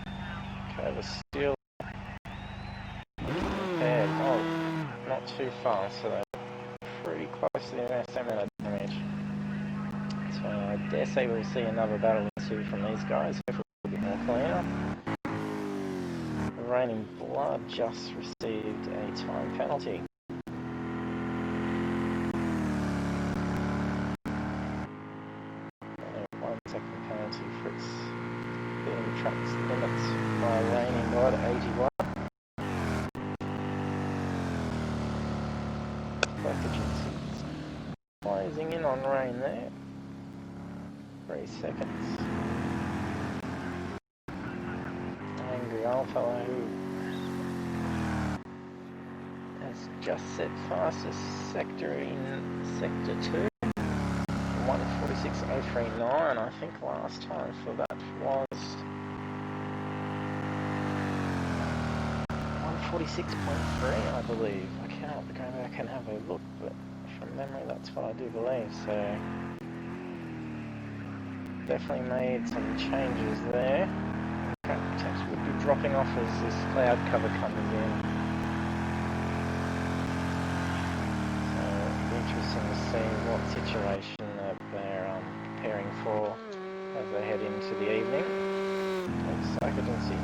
Curver still prepared. Oh, not too far, so they're pretty close to the same amount of damage. So I dare say we'll see another battle ensue from these guys, hopefully a bit more cleaner. The Raining Blood just received a time penalty. 1 second penalty for its being track's limits by Raining Blood 81. Both agencies closing in on Rain there. 3 seconds. Angry old fellow who has just set fastest sector in Sector 2. 1:46. 146.039. I think last time for that was 146.3, I believe. I cannot go back and have a look, but from memory that's what I do believe, so definitely made some changes there. Track text would be dropping off as this cloud cover comes in. So it'll be interesting to see what situation that they're preparing for as they head into the evening. Looks like I can see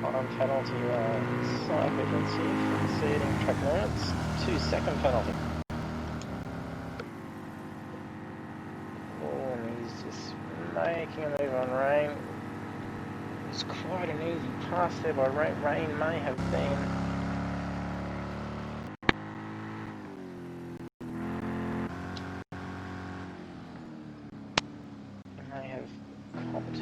time penalty, side agency for exceeding track limits, 2-second penalty. Oh, and he's just making a move on Rain. It's quite an easy pass there by Rain. Rain may have been copped.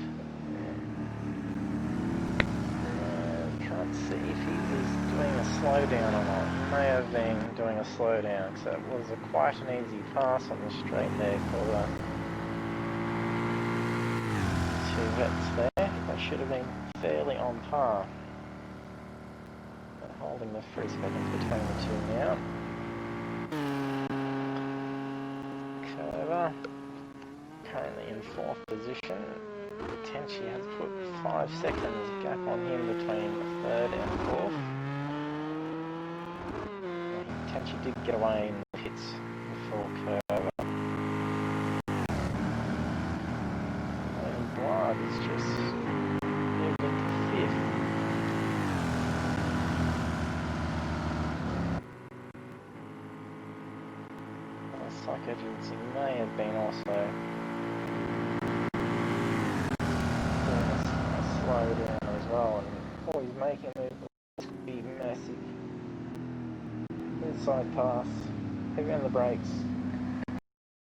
Can't see if he was doing a slowdown or not. He may have been doing a slowdown, so it was quite an easy pass on the straight there for the two vets there. That should have been fairly on par. But holding the 3 seconds between the two now. Curver, currently in 4th position. Tenchi has put 5 seconds gap on him between 3rd and 4th. Tenchi did get away in the hits before Curver. And Blood is just moved into 5th. Psych Agency may have been also slow down as well, and he's making it be massive. Inside pass, heavy on the brakes.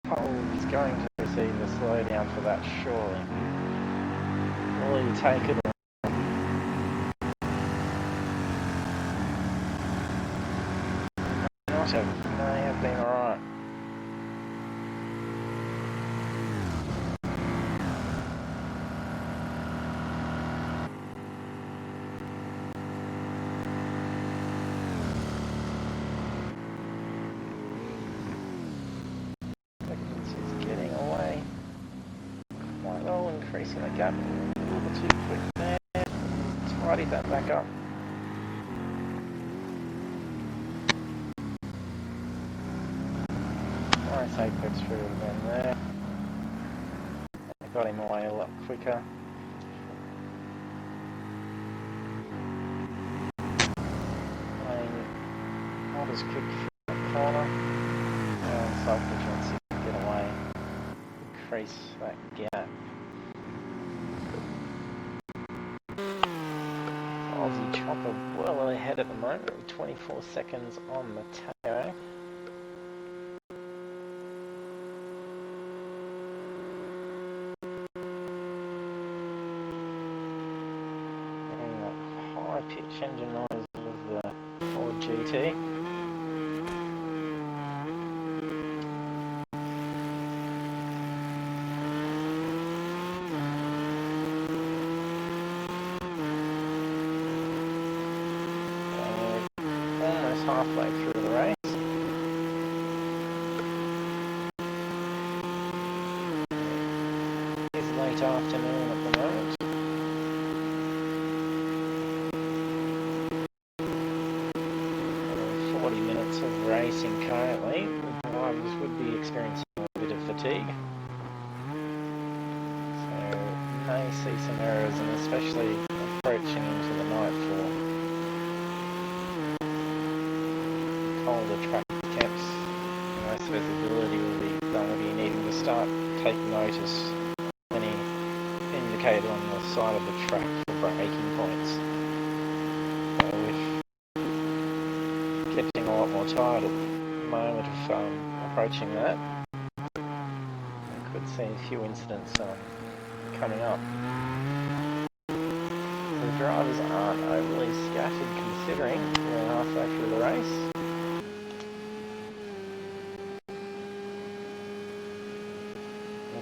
Cole is going to receive the slowdown for that, surely. Will he take it? May have been alright. Increasing the gap a little bit too quick there. Tidy that back up. Nice apex through again there. Got him away a lot quicker. Not as quick for the corner. And self-agency to get away. Increase that gap. Aussie Chopper well ahead at the moment, 24 seconds on Matteo. Getting that high pitch engine noise of the Ford GT. Halfway through the race. It's late afternoon at the moment. Over 40 minutes of racing currently. The drivers would be experiencing a bit of fatigue. So may see some errors, and especially approaching into the nightfall. Colder track temps, most visibility will be needing to start taking notice of any indicator on the side of the track for braking points. So if getting a lot more tired at the moment of approaching that, we could see a few incidents coming up. The drivers aren't overly scattered considering we're halfway through the race.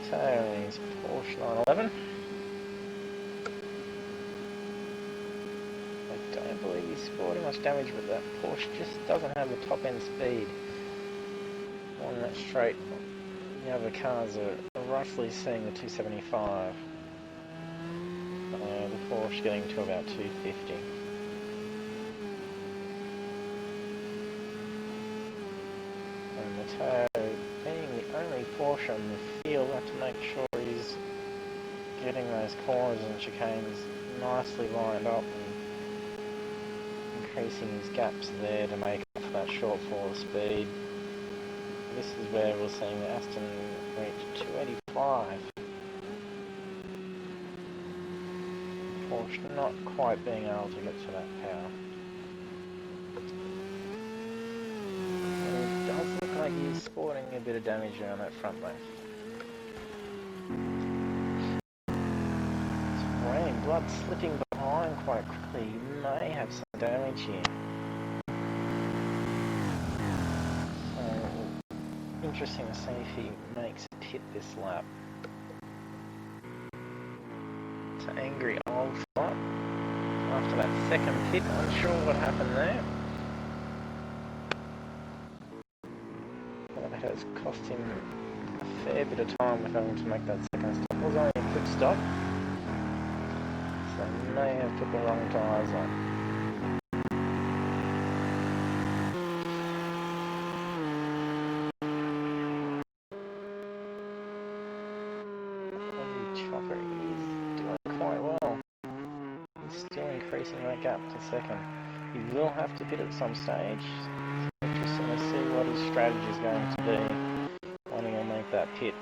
Mateo is Porsche 911. I don't believe he's sporting much damage, but that Porsche just doesn't have the top end speed on that straight. The other cars are roughly seeing the 275. The Porsche getting to about 250. And Mateo, being the only Porsche on the field, have to make sure he's getting those corners and chicanes nicely lined up and increasing his gaps there to make up for that shortfall of speed. This is where we're seeing the Aston reach 285. Porsche not quite being able to get to that power. And it does look like he's sporting a bit of damage around that front left. It's raining blood slipping behind quite quickly. He may have some damage here. So, interesting to see if he makes a pit this lap. It's an angry old spot. After that second pit, unsure what happened there. That has cost him a fair bit of time with having to make that second stop. It was only a quick stop, so he may have put the wrong tyres on. Chopper is doing quite well. He's still increasing that gap to second. He will have to pit at some stage. It's interesting to see what his strategy is going to be when he'll make that pit.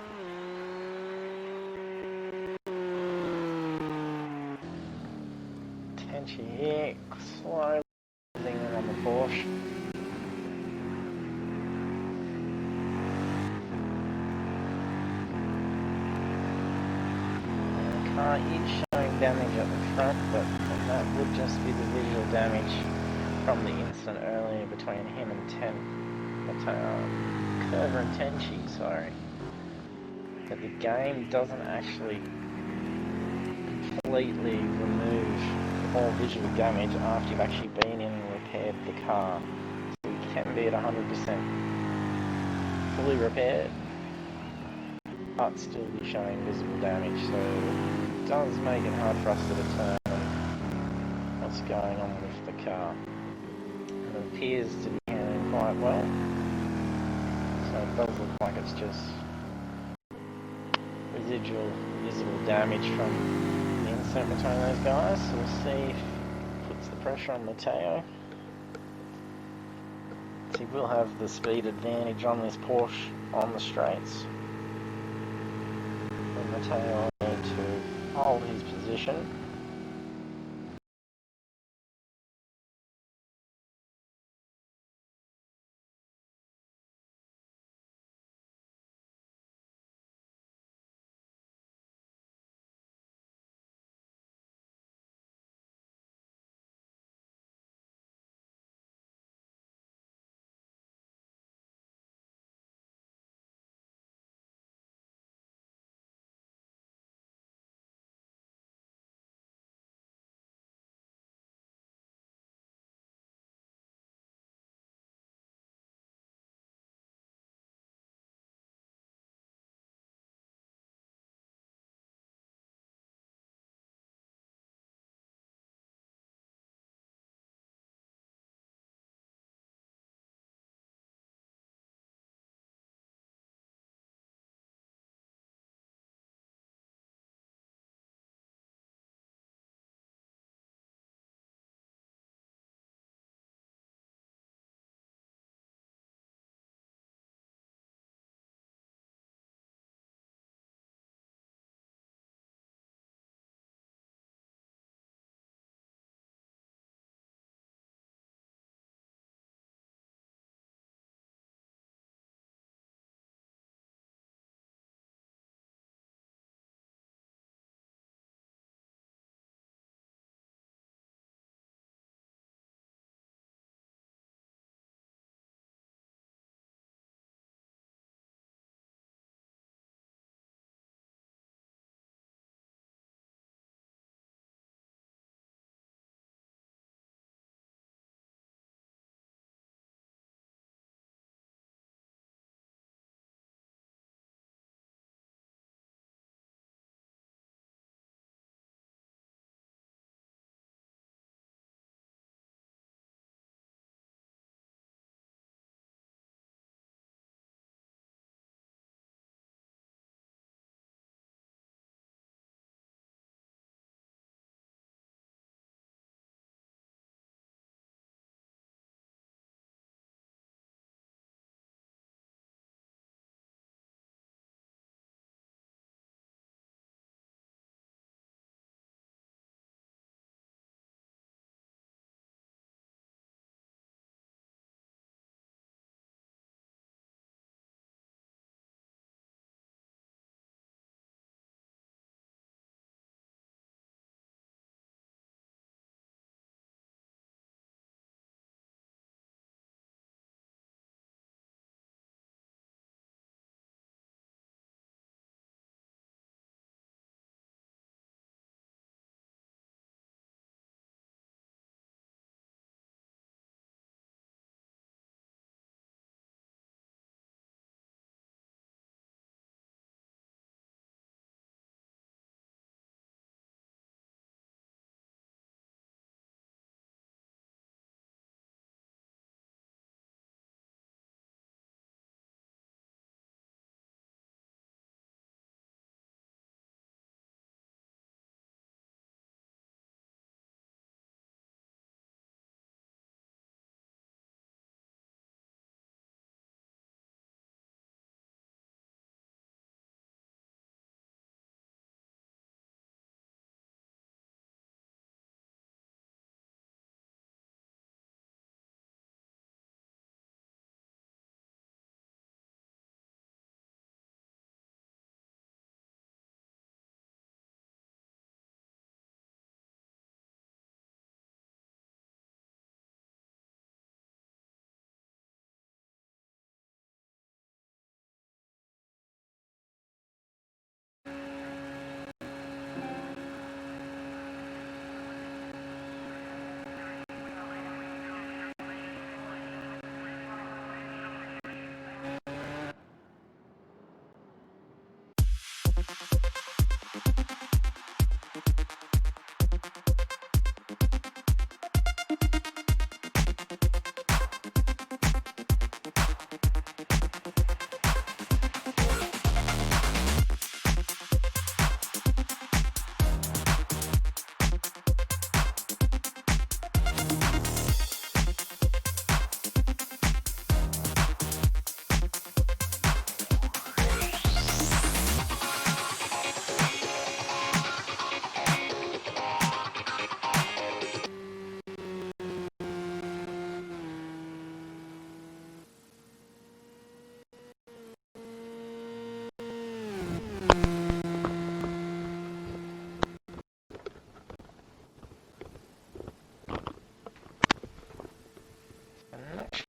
Tenchi here, slowly closing in on the Porsche. Car is showing damage at the front, but that would just be the visual damage from the incident earlier between him and Curver and Tenchi, sorry. But the game doesn't actually completely remove all visual damage after you've actually been in and repaired the car. So you can be at 100% fully repaired, but still be showing visible damage, so it does make it hard for us to determine what's going on with the car. It appears to be handling quite well, so it does look like it's just residual visible damage from the incident between those guys. So we'll see if it puts the pressure on Mateo. So he will have the speed advantage on this Porsche on the straights. And Mateo will need to hold his position.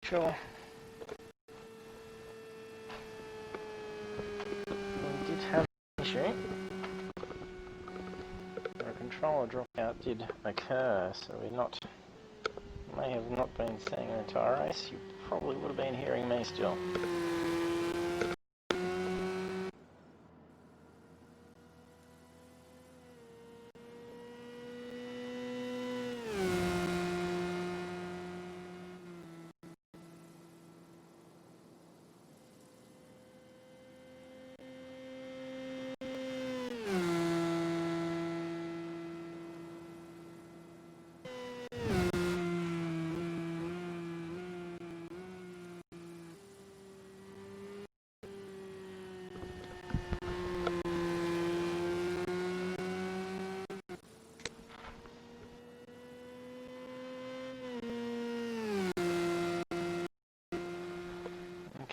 sure. We did have an issue. A controller dropout did occur, so may have not been seeing the entire race. You probably would have been hearing me still.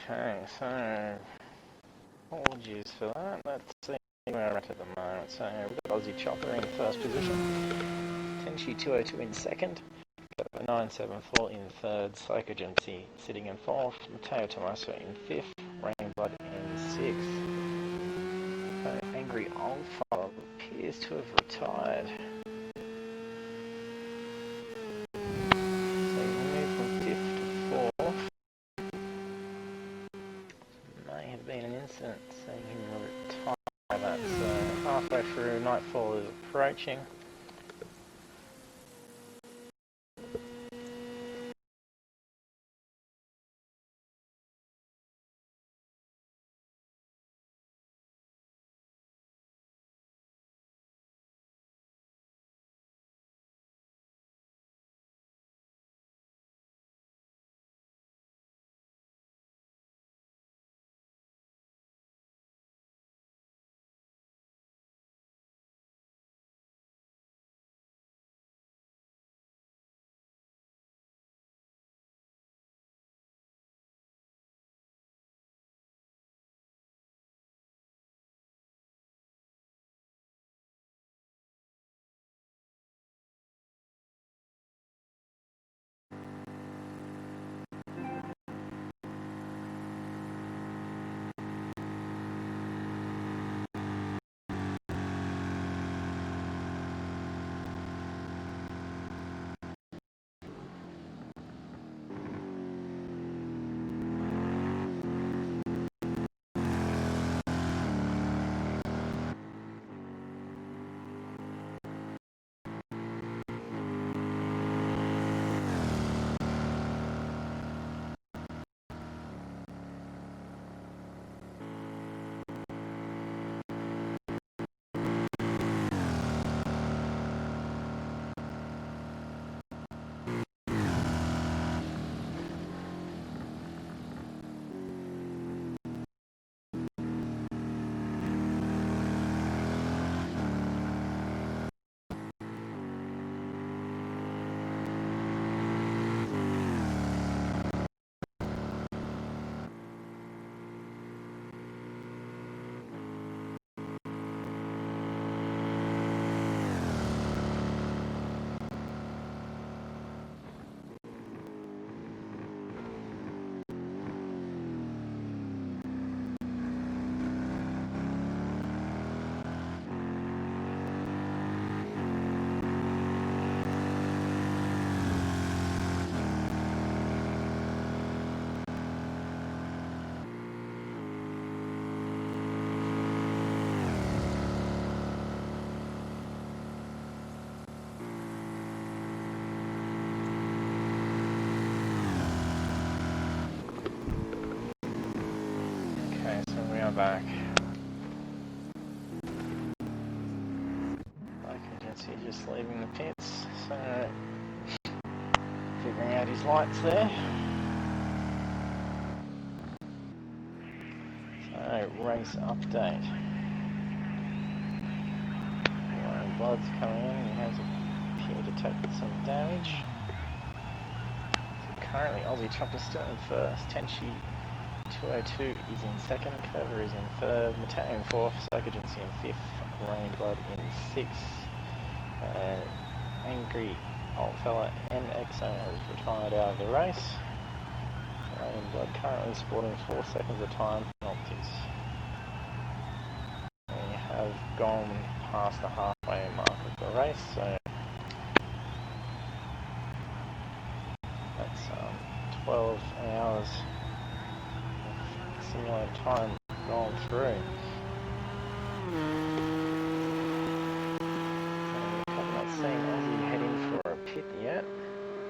Okay, so apologies for that. Let's see where we're at the moment. So we've got Aussie Chopper in first position, Tenchi 202 in second, 974 in third, Psychogency sitting in fourth, Matteo Tommaso in fifth, Rainblood in sixth. So Angry Oldfather appears to have retired. So he moved from fifth to fourth. May have been an incident seeing him retire that. So halfway through, nightfall is approaching. Back. I can see just leaving the pits, so figuring out his lights there. So race update. Blood's coming in, he has appeared to take some damage. So currently Aussie Chopper still in first, Tenchi 202 is in second, Clover is in third, Matteo in fourth, Psychogency in fifth, Rainblood in sixth, Angry Old Fella NXO has retired out of the race. Raining Blood currently sporting 4 seconds of time penalties. We have gone past the halfway mark of the race, so that's 12 hours of simulated time gone through. I have not seen Aussie heading for a pit yet.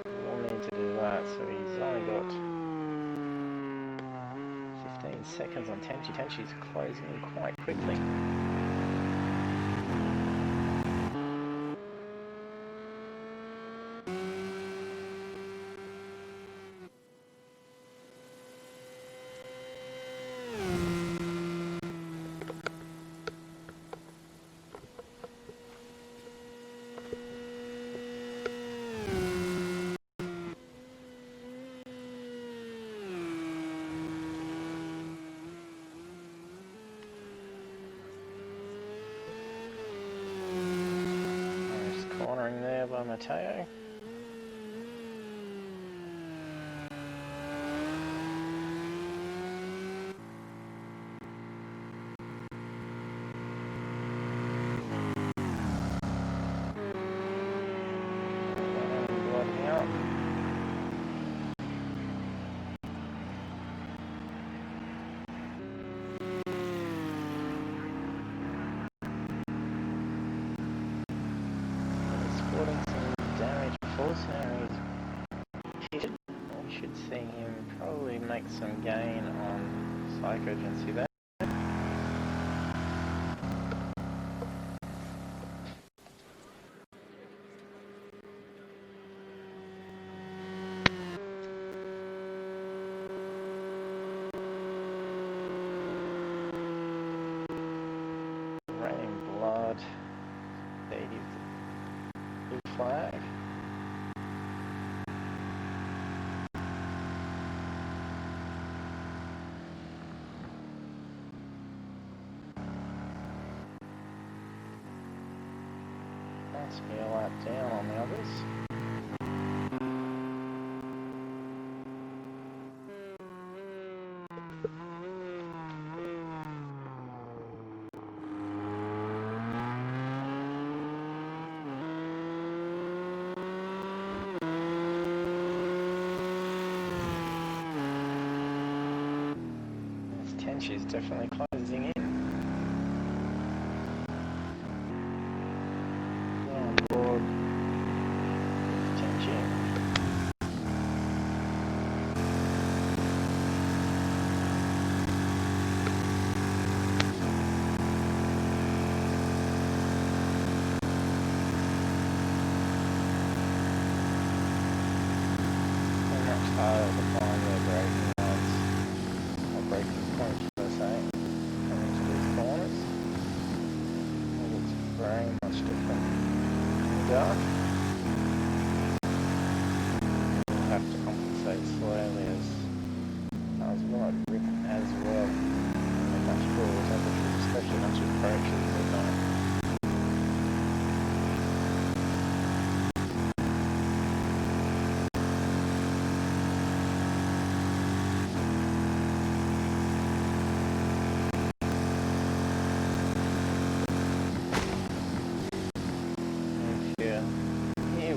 We'll need to do that, so he's only got 15 seconds on Tenchi. Tenchi's closing in quite quickly. Cornering there by Matteo. We should see him probably make some gain on Psychogency there. Raining Blood. There is blue flag. Must be a lap down on the others. This Tenchi's definitely closing in. Dark. We'll have to compensate slowly as well as well. And much cooler temperatures, especially once we approach midnight.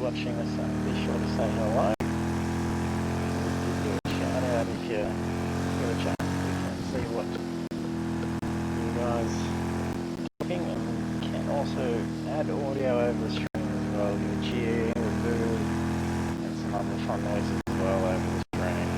Watching us, be sure to say hello. We'll give you a shout out if you're a chat. We can see what you guys are talking, and we can also add audio over the stream as well. Your cheer, the boo, and some other fun noises as well over the stream.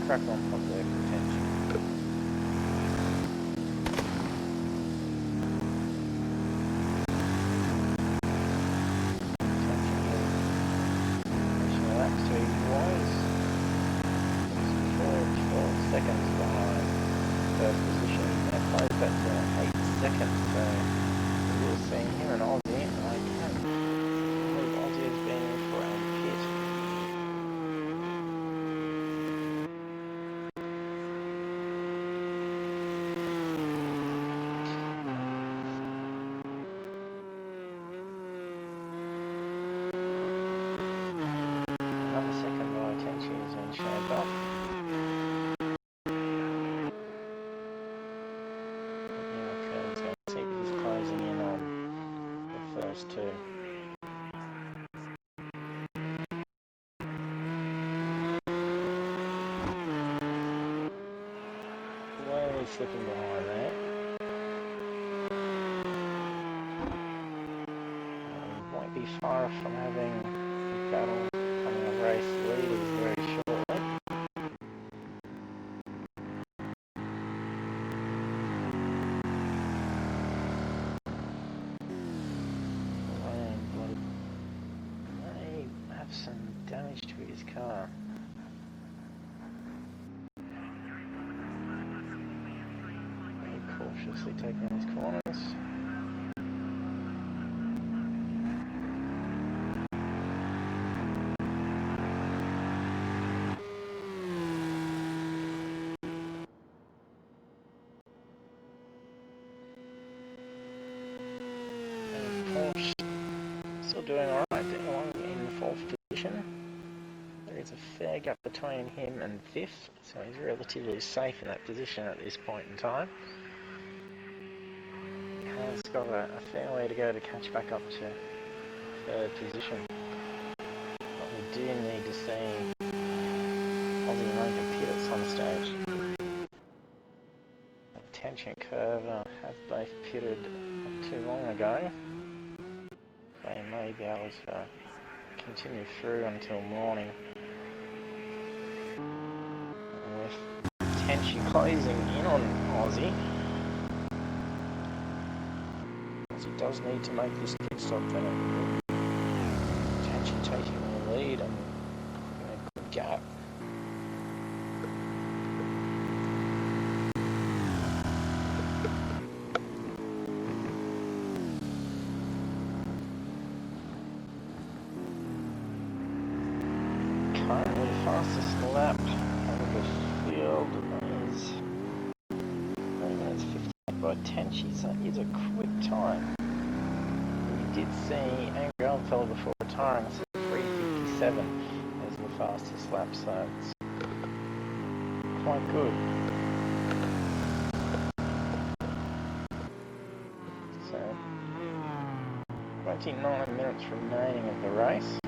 Crack on top there for Tenchi. National lap speed was 12 seconds behind first position. That closed back to 8 seconds, so we'll see him and Aussie. I can't believe Aussie has been in for a pit. those two. Way slipping behind there. Won't be far from having a battle becoming a race leaders very shortly. Lane may have some damage to his car. Very cautiously taking his corners. Still doing alright, in 4th position. There is a fair gap between him and 5th, so he's relatively safe in that position at this point in time. He's got a fair way to go to catch back up to 3rd position. But we do need to see Aussie make a pit at some stage. Tension curve have both pitted not too long ago. They may be able to continue through until morning. And with tension closing in on Aussie, Aussie does need to make this pit stop then. Tension taking the lead and a good gap. Currently fastest lap of the field is 3 minutes 58 by Tenchi, so it is a quick time. We did see Angry Oldfellow before retiring, so 3:57 is the fastest lap, so it's quite good. So 29 minutes remaining of the race.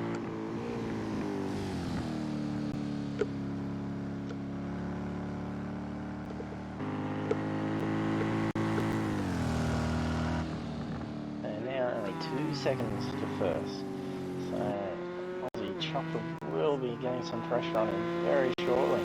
Only 2 seconds to first, so Aussie Chopper will be getting some pressure on him very shortly.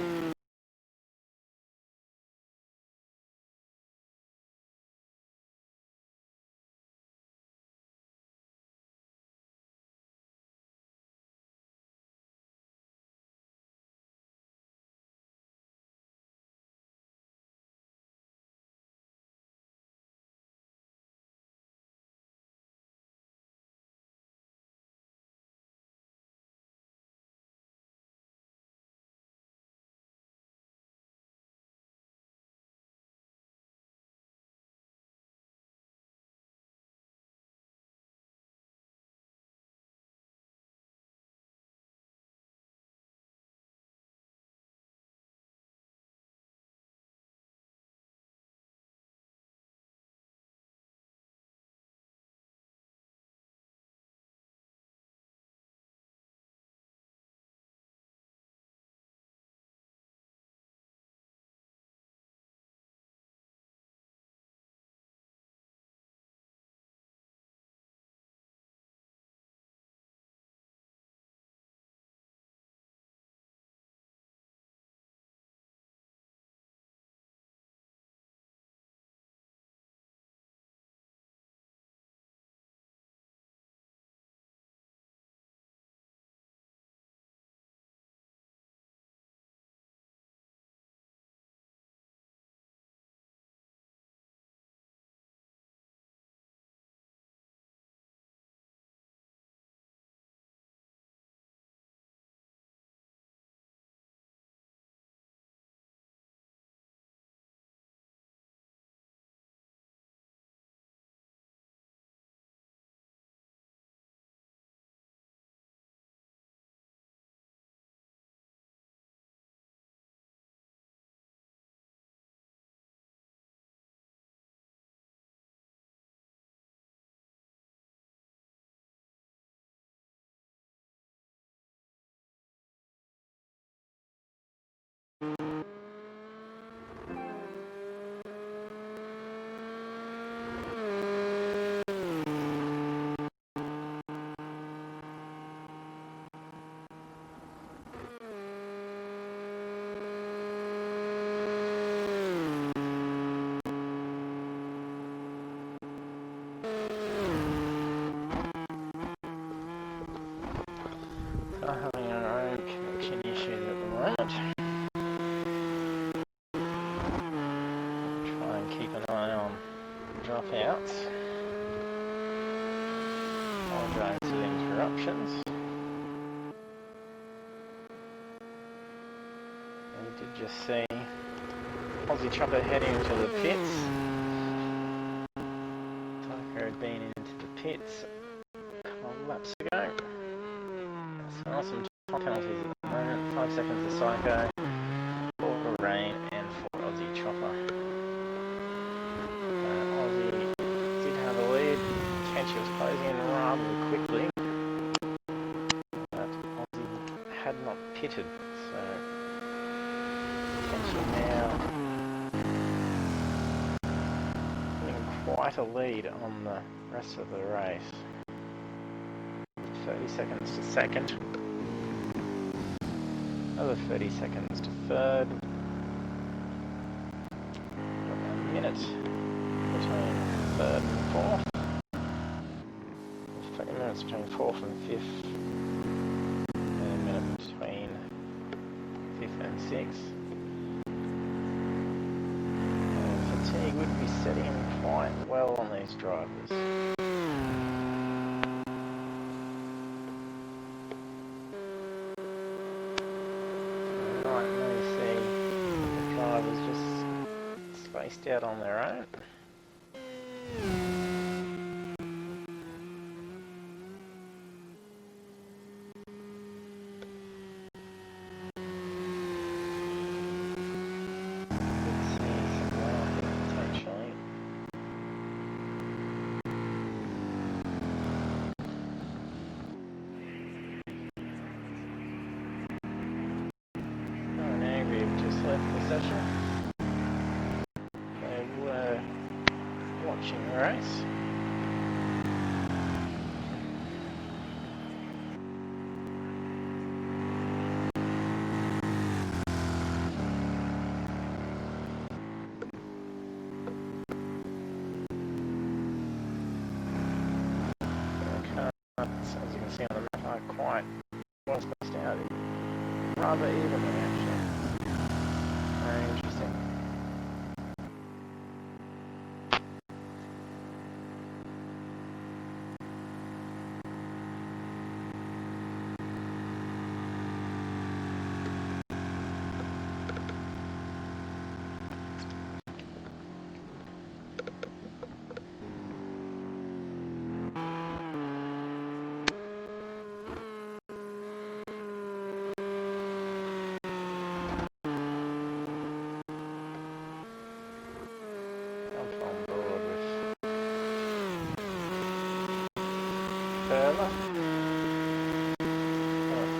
Going to interruptions. And you did just see Aussie Chopper heading into the pits. Tycho had been into the pits a couple of laps ago. So awesome time penalties at the moment. 5 seconds to Psycho, 4 for Rain, and 4 Aussie Chopper. Aussie did have a lead. Kenchi was closing in rather quickly, but Aussie had not pitted, so Kenchi now putting quite a lead on the rest of the race. 30 seconds to second. Another 30 seconds to third. A minute between third and fourth. 20 minutes between fourth and fifth. And a minute between fifth and sixth. And fatigue would be setting in quite well on these drivers. Spaced out on their own. Potentially. An angry have just left the session. Watching the race. As you can see on the map, are quite well spaced out, rather evenly actually. Very interesting.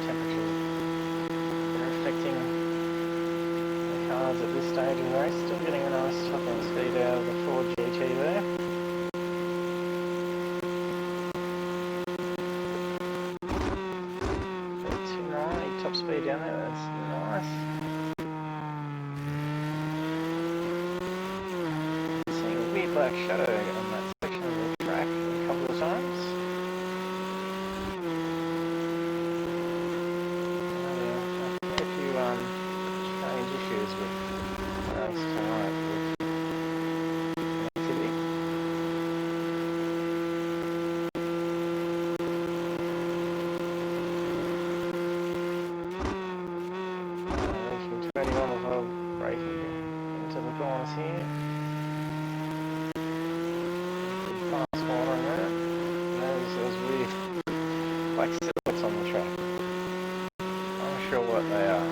Temperatures are affecting the cars at this stage of the race. Still getting a nice top end speed out of the Ford GT there. At 290 top speed down there, that's nice. Seeing a weird black shadow on that section of the track a couple of times. Issues with the race tonight with connectivity. Looking 21 of our braking into the corners here. Fast water in there. Notice those weird black silhouettes on the track. I'm not sure what they are.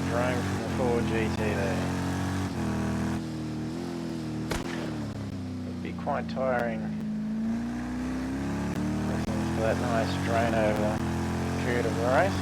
Drone from the Ford GT there. It'd be quite tiring listening to that nice drone over the period of the race.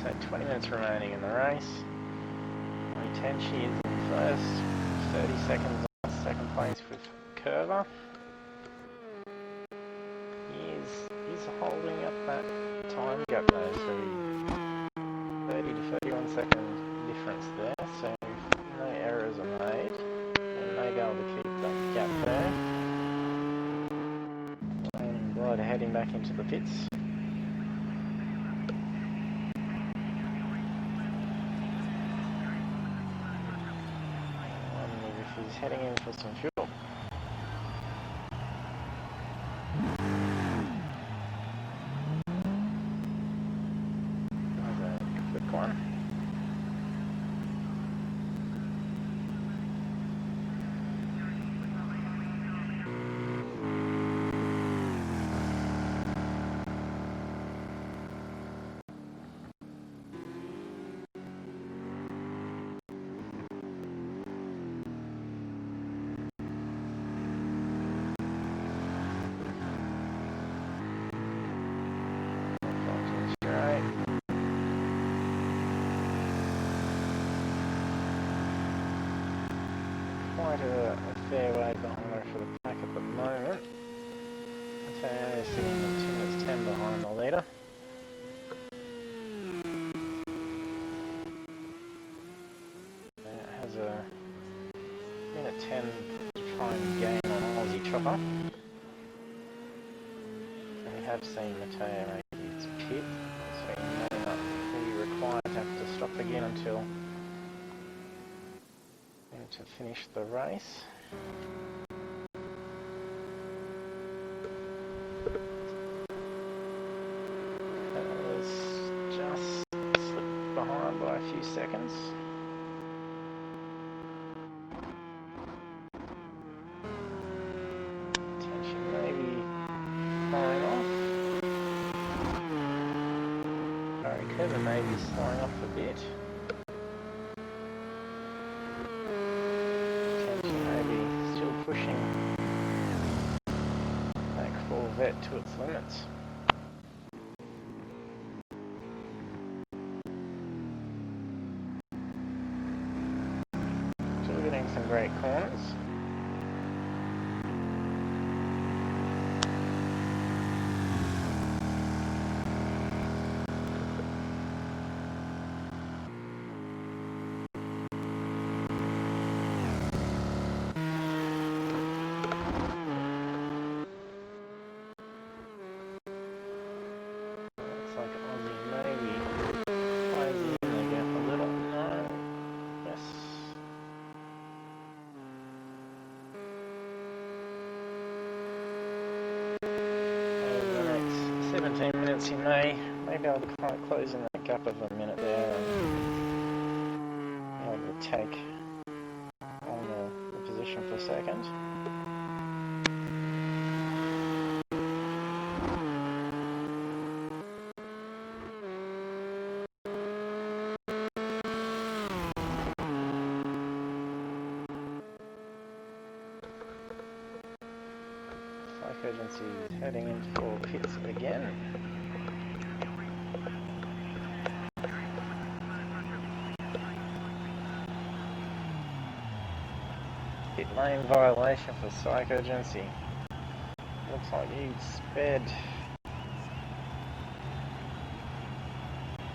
So 20 minutes remaining in the race. Tenchi is in first, 30 seconds on second place with Curver. He's holding up that time gap though, so 30 to 31 second difference there, so no errors are made. And may be able to keep that gap there. And Blood heading back into the pits. He's heading in for some fuel. There's a quick one. Quite a fair way behind her for the pack at the moment. So sitting 2 minutes 10 behind the leader. It has a minute 10 to try and gain on Aussie Chopper. And we have seen Matteo make his pit, so he may not be required to have to stop again until to finish the race. That was just slipped behind by a few seconds. Tension maybe flying off. Barry Curver may be slowing off a bit. Pushing that Corvette to its limits. Still getting some great corners. He may be able to kind of close in that gap of a minute there and be able to take on the position for second. Psych Agency is heading in for pits again. Pit lane violation for Psych Agency. Looks like he sped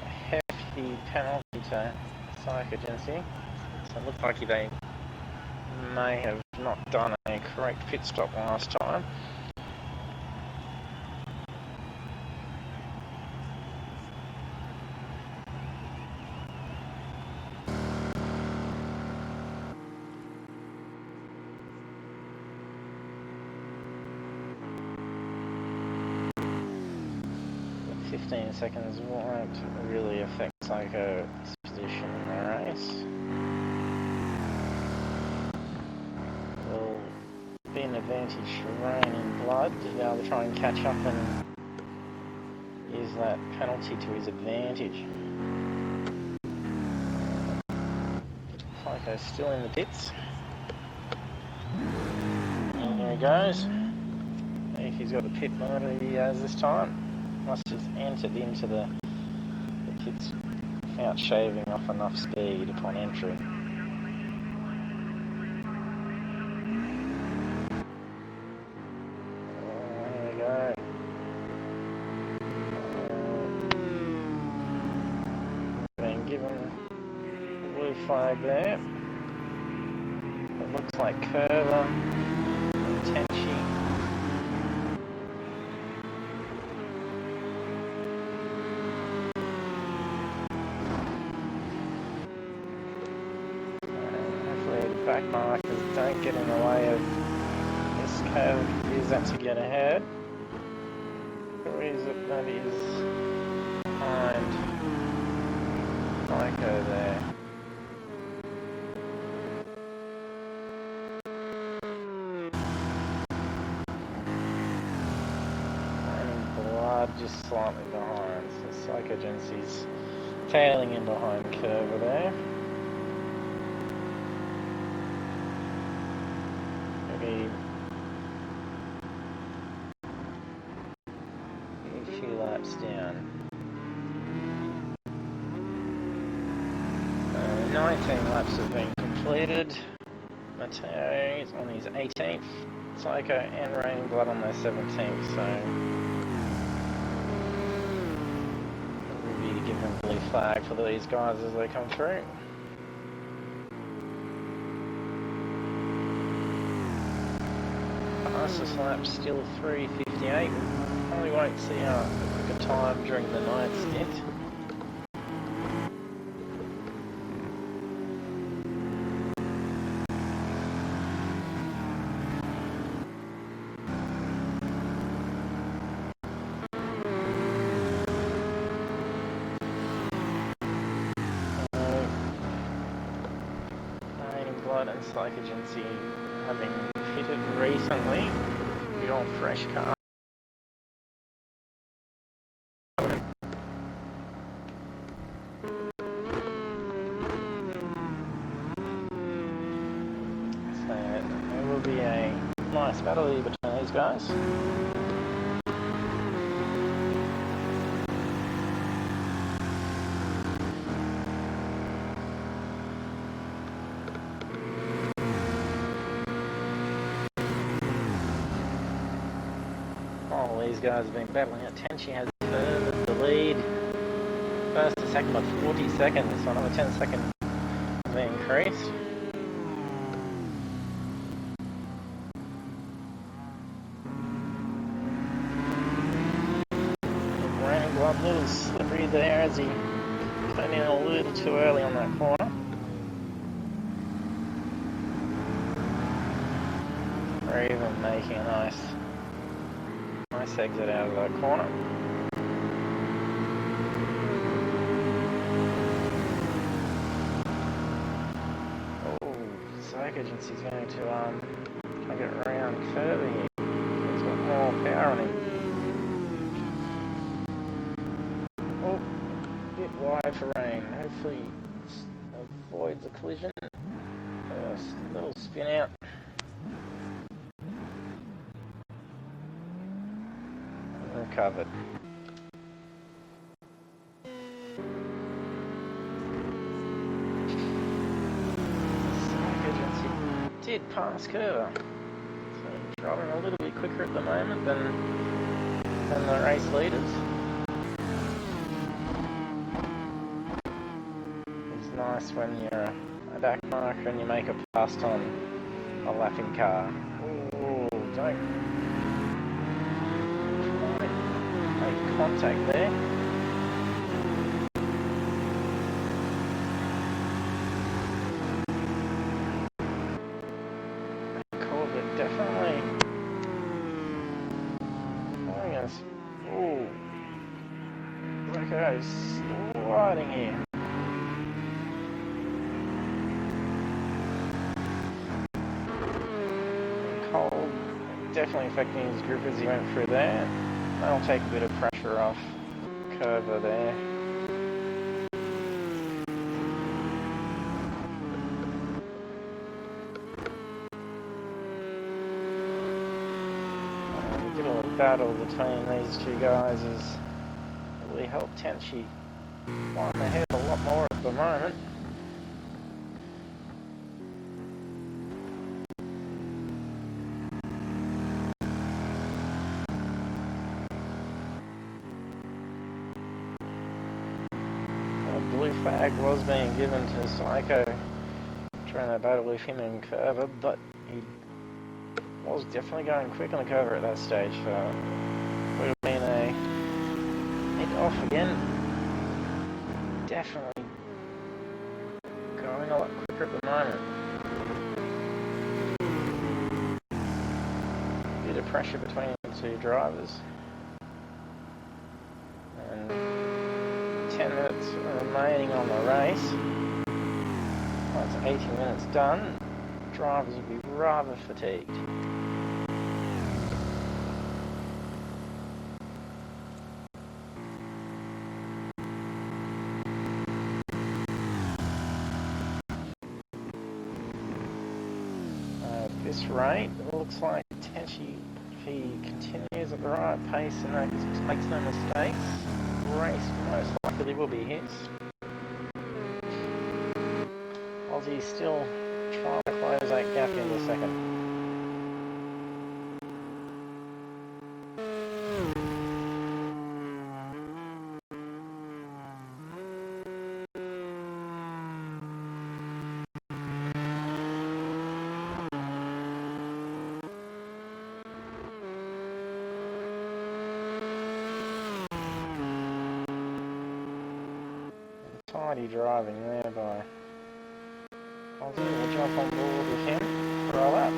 a hefty penalty to Psych Agency. So it looks like they may have not done a correct pit stop last time. The 15 seconds won't really affect Psycho's position in the race. Will be an advantage for Rain and Blood to be able to try and catch up and use that penalty to his advantage. Psycho's still in the pits. And there he goes. If he's got the pit limit he has this time. Must have entered into the pits without shaving off enough speed upon entry. Here we go. Been given the blue flag there. It looks like Curver and Tenchi. Back markers don't get in the way of this curve. Use that to get ahead. Who is it that is behind Psycho there? And Blood just slightly behind. So Psycho Gensi's tailing in behind Curver there. A few laps down. 19 laps have been completed. Mateo is on his 18th. Psycho and Raining Blood on their 17th, so we'll be given a blue flag for these guys as they come through. Fastest lap still 3:58. Probably won't see a quicker time during the night stint. Raining Blood and Psycho Gensi having fitted recently. The old fresh car. So it will be a nice battle here between these guys. These guys have been battling out. Tenchi has furthered the lead. First to second by 40 seconds, so another 10 seconds has been increased. Raining Blood a little slippery there as he came in a little too early on that corner. Or even making a nice exit out of that corner. Oh, Psycho Gensi's going to try to get around Curve here. He's got more power on him. Oh, a bit wide for Rain. Hopefully avoids a collision. A little spin out. Covered. Psycho Gensi did pass Curver, so driving a little bit quicker at the moment than the race leaders. It's nice when you're a back marker and you make a pass on a lapping car. Ooh, don't contact there. Corvette definitely. Oh yes. Ooh. Rico's sliding here. Cold definitely affecting his grip as he went through there. That'll take a bit of pressure off Curver there. A little battle between these two guys has really helped Tenchi climb ahead a lot more moment. A blue flag was being given to Psycho, trying to battle with him in Curver, but he was definitely going quick on the Curver at that stage. Would have been a hit off again. Definitely going a lot quicker at the moment. Bit of pressure between the two drivers. And 10 minutes remaining on the race. Once 80 minutes done, drivers will be rather fatigued. At this rate, it looks like Tenchi, if he continues at the right pace and makes no mistakes, race most likely will be his. Aussie's still trying to close that gap in the second. Tidy driving there by Aussie. We'll jump on board with him for a lap.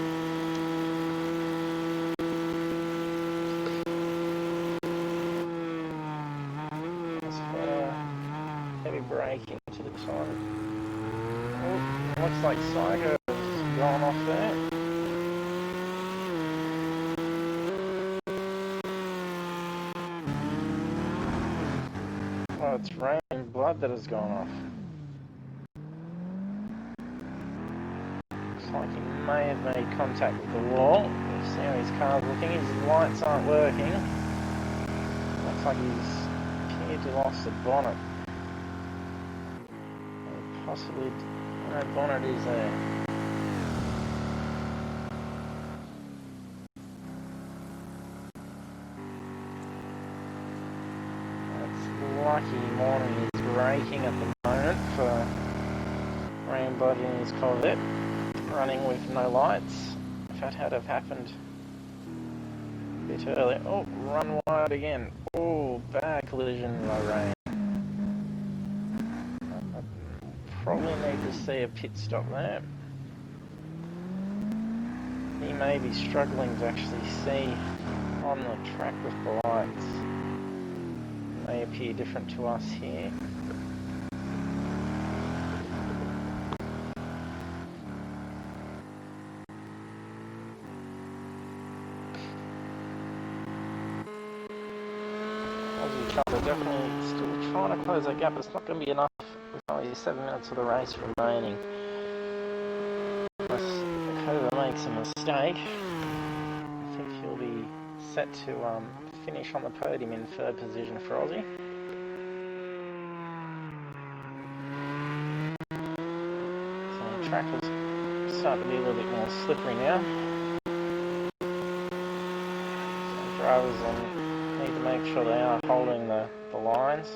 Let's put a heavy braking to the time. Oh, looks like Psycho has gone off there. Oh, it's raining blood that has gone off. Looks like he may have made contact with the wall. We'll see how his car's looking. His lights aren't working. Looks like he's appeared to have lost the bonnet. And possibly, no bonnet is there. Lucky morning is braking at the moment for Rainbody in his Corvette, running with no lights. If that had have happened a bit earlier. Oh, run wide again. Oh, bad collision by Rain. I probably need to see a pit stop there. He may be struggling to actually see on the track with the lights. May appear different to us here. Aussie cars are definitely still trying to close that gap. It's not going to be enough with only 7 minutes of the race remaining. Unless Dakota makes a mistake, I think he'll be set to finish on the podium in third position for Aussie. So the track will start to be a little bit more slippery now. So drivers need to make sure they are holding the lines.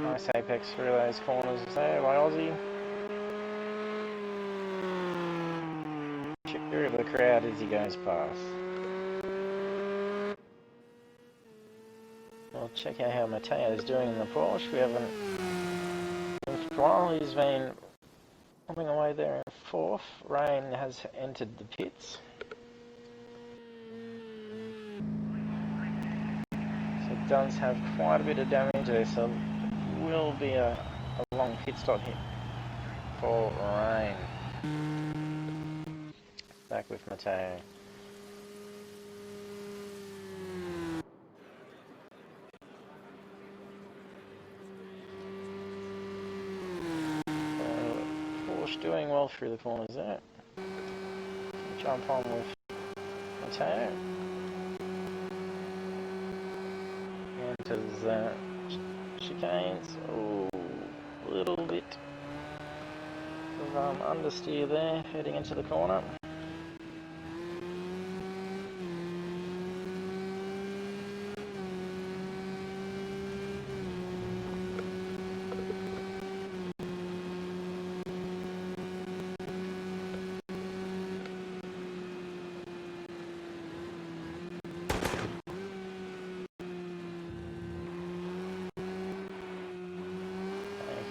Nice apex through those corners there by Aussie. Cheer of the crowd as he goes past. We'll check out how Mateo's doing in the Porsche. We haven't been for a while. He's been coming away there in fourth. Rain has entered the pits. So it does have quite a bit of damage there, so will be a long pit stop here for Rain. Back with Mateo. Porsche doing well through the corners there. Jump on with Mateo. Enters chicanes. Oh, a little bit of understeer there, heading into the corner.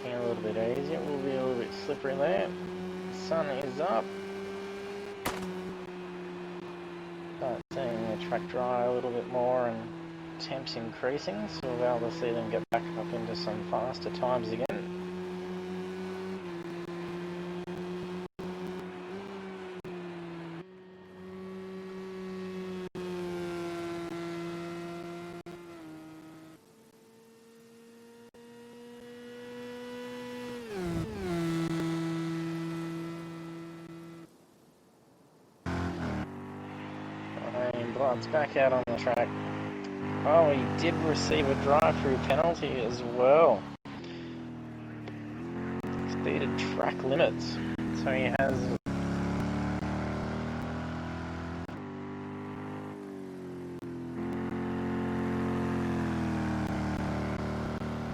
Making it a little bit easier, we'll be a little bit slippery there. The sun is up. Start seeing the track dry a little bit more and temps increasing, so we'll be able to see them get back up into some faster times again. Blood's back out on the track. Oh, he did receive a drive-through penalty as well. Exceeded track limits. So he has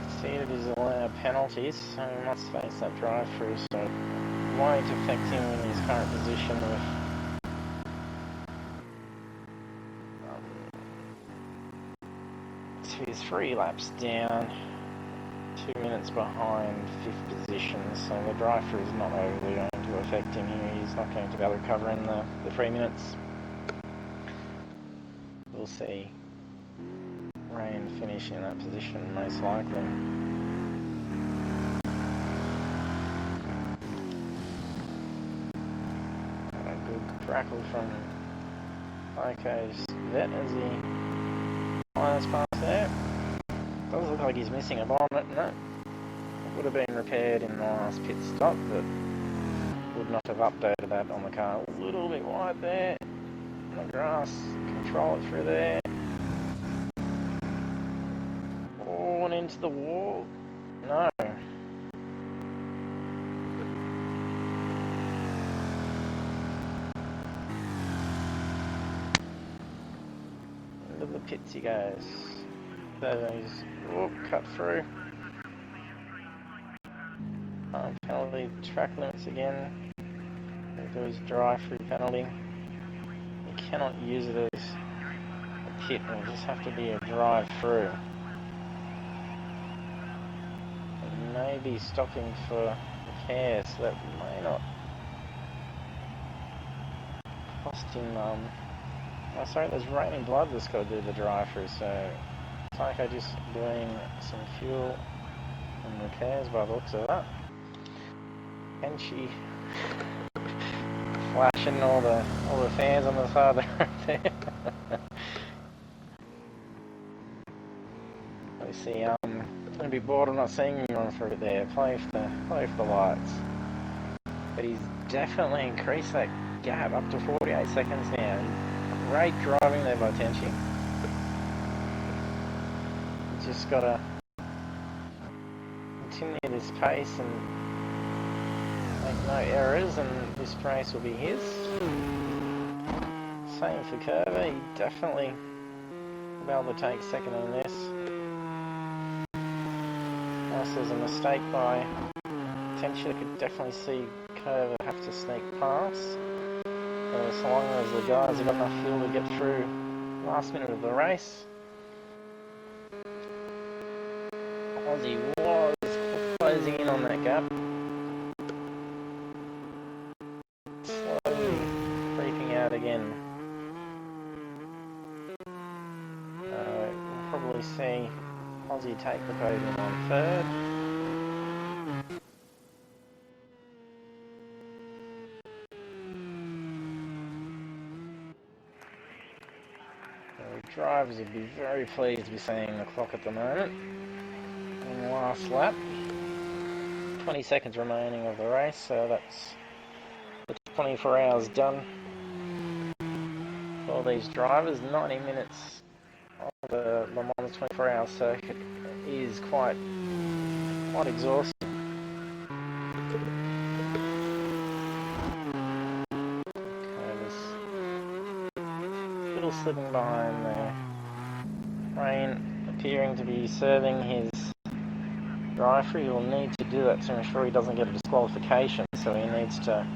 exceeded his allowed penalties, so he must face that drive-through, so it won't affect him in his current position with he's 3 laps down, 2 minutes behind 5th position, so the drive-through is not overly going to affect him here. He's not going to be able to recover in the 3 minutes. We'll see Rain finish in that position most likely. A good crackle from Loco's vet as he finds past there. Does look like he's missing a bonnet. No, it would have been repaired in the last pit stop, but would not have updated that on the car. A little bit wide there on the grass. Control it through there. Oh, and into the wall. No. Into the pits he goes. So he's cut through. Penalty, track limits again. There goes drive-through penalty. You cannot use it as a pit, it will just have to be a drive-through. It may be stopping for repairs, so that may not cost him. Oh, sorry, there's Raining Blood that's got to do the drive-through, so Psycho just doing some fuel and repairs by the looks of that. And she flashing all the fans on the side of the road there. I see, I'm gonna be bored of not seeing anyone for a bit there. Play for the lights. But he's definitely increased that gap up to 48 seconds now. Great driving there by Tenchi. He's just gotta continue this pace and make no errors, and this race will be his. Same for Curva, he definitely will be able to take second on this. Unless there's a mistake by Tenchi, I could definitely see Curva have to sneak past. So long as the guys have got enough fuel to get through last minute of the race. Aussie was closing in on that gap. Slowly creeping out again. We'll probably see Aussie take the podium on third. Drivers would be very pleased to be seeing the clock at the moment. In the last lap. 20 seconds remaining of the race, so that's the 24 hours done for these drivers. 90 minutes of the Le Mans 24 hour circuit is quite exhausting. Little slipping behind there. Rain appearing to be serving his driver. He will need to do that to ensure he doesn't get a disqualification, so he needs to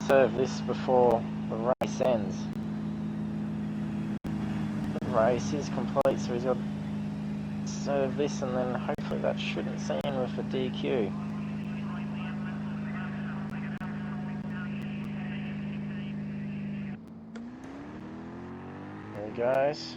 serve this before the race ends. The race is complete, so he's got to serve this, and then hopefully that shouldn't see him with a DQ. There he goes.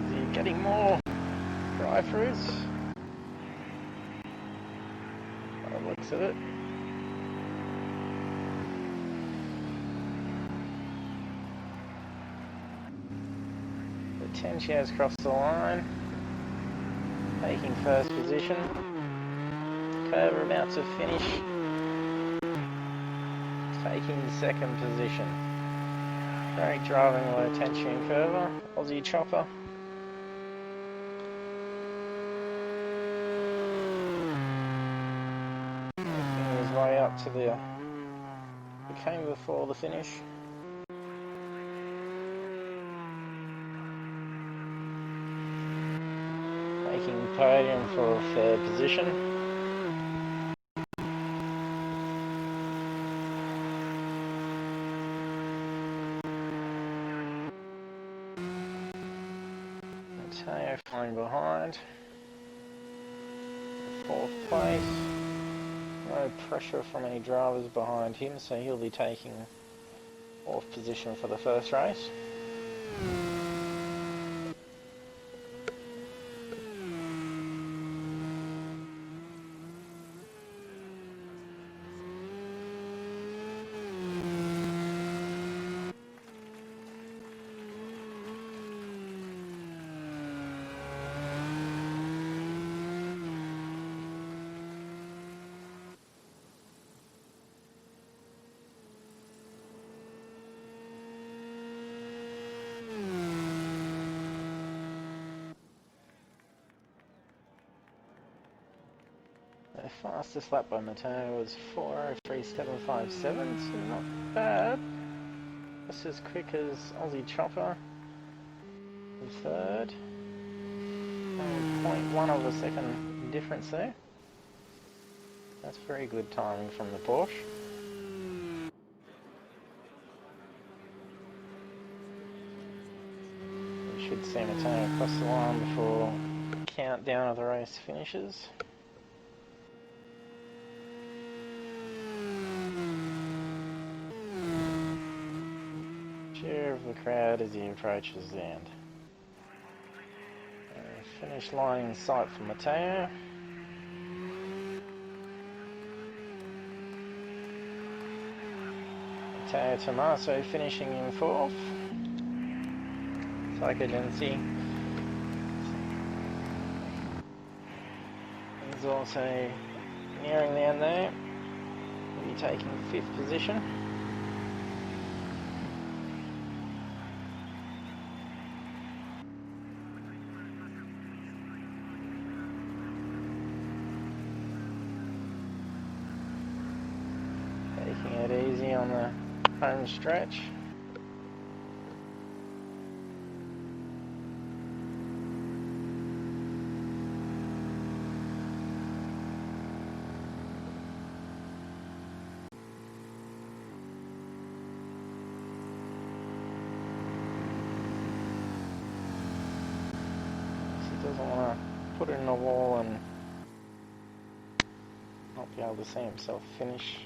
He's getting more drive-throughs. By the looks of it. Tenchi has crossed the line, taking first position. Curver about to finish, taking second position. Great driving by Tenchi and Curver, Aussie chopper. Making his way up to the came before the finish. Taking podium for third position. Mateo flying behind. Fourth place. No pressure from any drivers behind him, so he'll be taking fourth position for the first race. The fastest lap by Mateo was 4:03.757, so not bad. Just as quick as Aussie Chopper in third. 0.1 of a second difference there. That's very good timing from the Porsche. We should see Mateo across the line before countdown of the race finishes. Cheer of the crowd as he approaches the end. Finish line in sight for Mateo. Mateo Tommaso finishing in fourth. Psycho Genesi. He's also nearing the end there. He'll be taking fifth position. Taking it easy on the home stretch. He doesn't want to put it in the wall and not be able to see himself finish.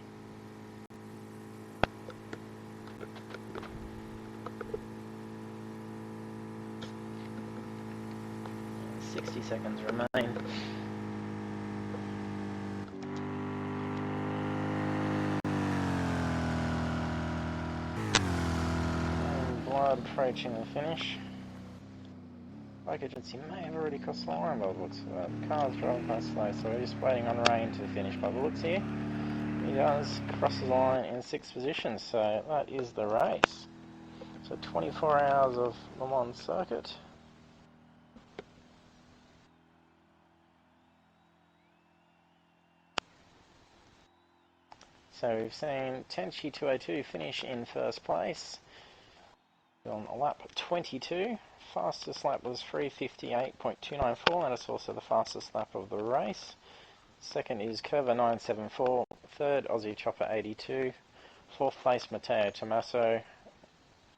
60 seconds remain. Blood approaching the finish. Bike agency may have already crossed the line by the looks of it. The car's driving quite slow, so we're just waiting on Rain to finish by the looks here. He does cross the line in 6th position, so that is the race. So 24 hours of Le Mans circuit. So we've seen Tenchi 202 finish in 1st place on lap 22. Fastest lap was 3:58.294, and it's also the fastest lap of the race. Second is Curva 974, third Aussie Chopper 82, 4th place Matteo Tommaso,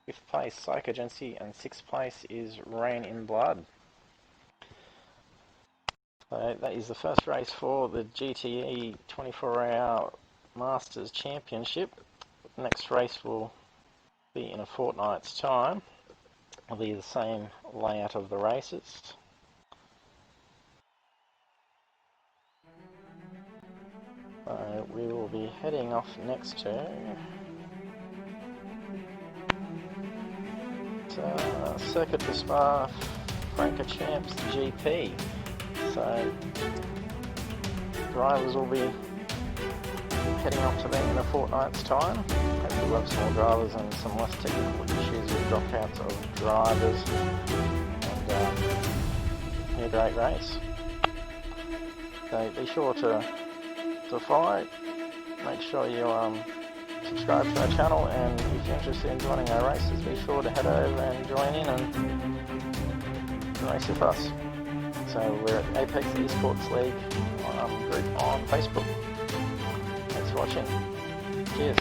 5th place Psych Agency, and 6th place is Rain in Blood. So that is the first race for the GTE 24-hour Masters Championship. Next race will be in a fortnight's time. It'll be the same layout of the races. So we will be heading off next to Circuit de Spa Francorchamps GP. So drivers will be heading off to them in a fortnight's time. Hopefully we'll have some more drivers and some less technical issues with dropouts of drivers. And a great race. So be sure to follow. Make sure you subscribe to our channel, and if you're interested in joining our races, be sure to head over and join in and race with us. So we're at Apex eSports League group on Facebook. Thanks for watching. Cheers.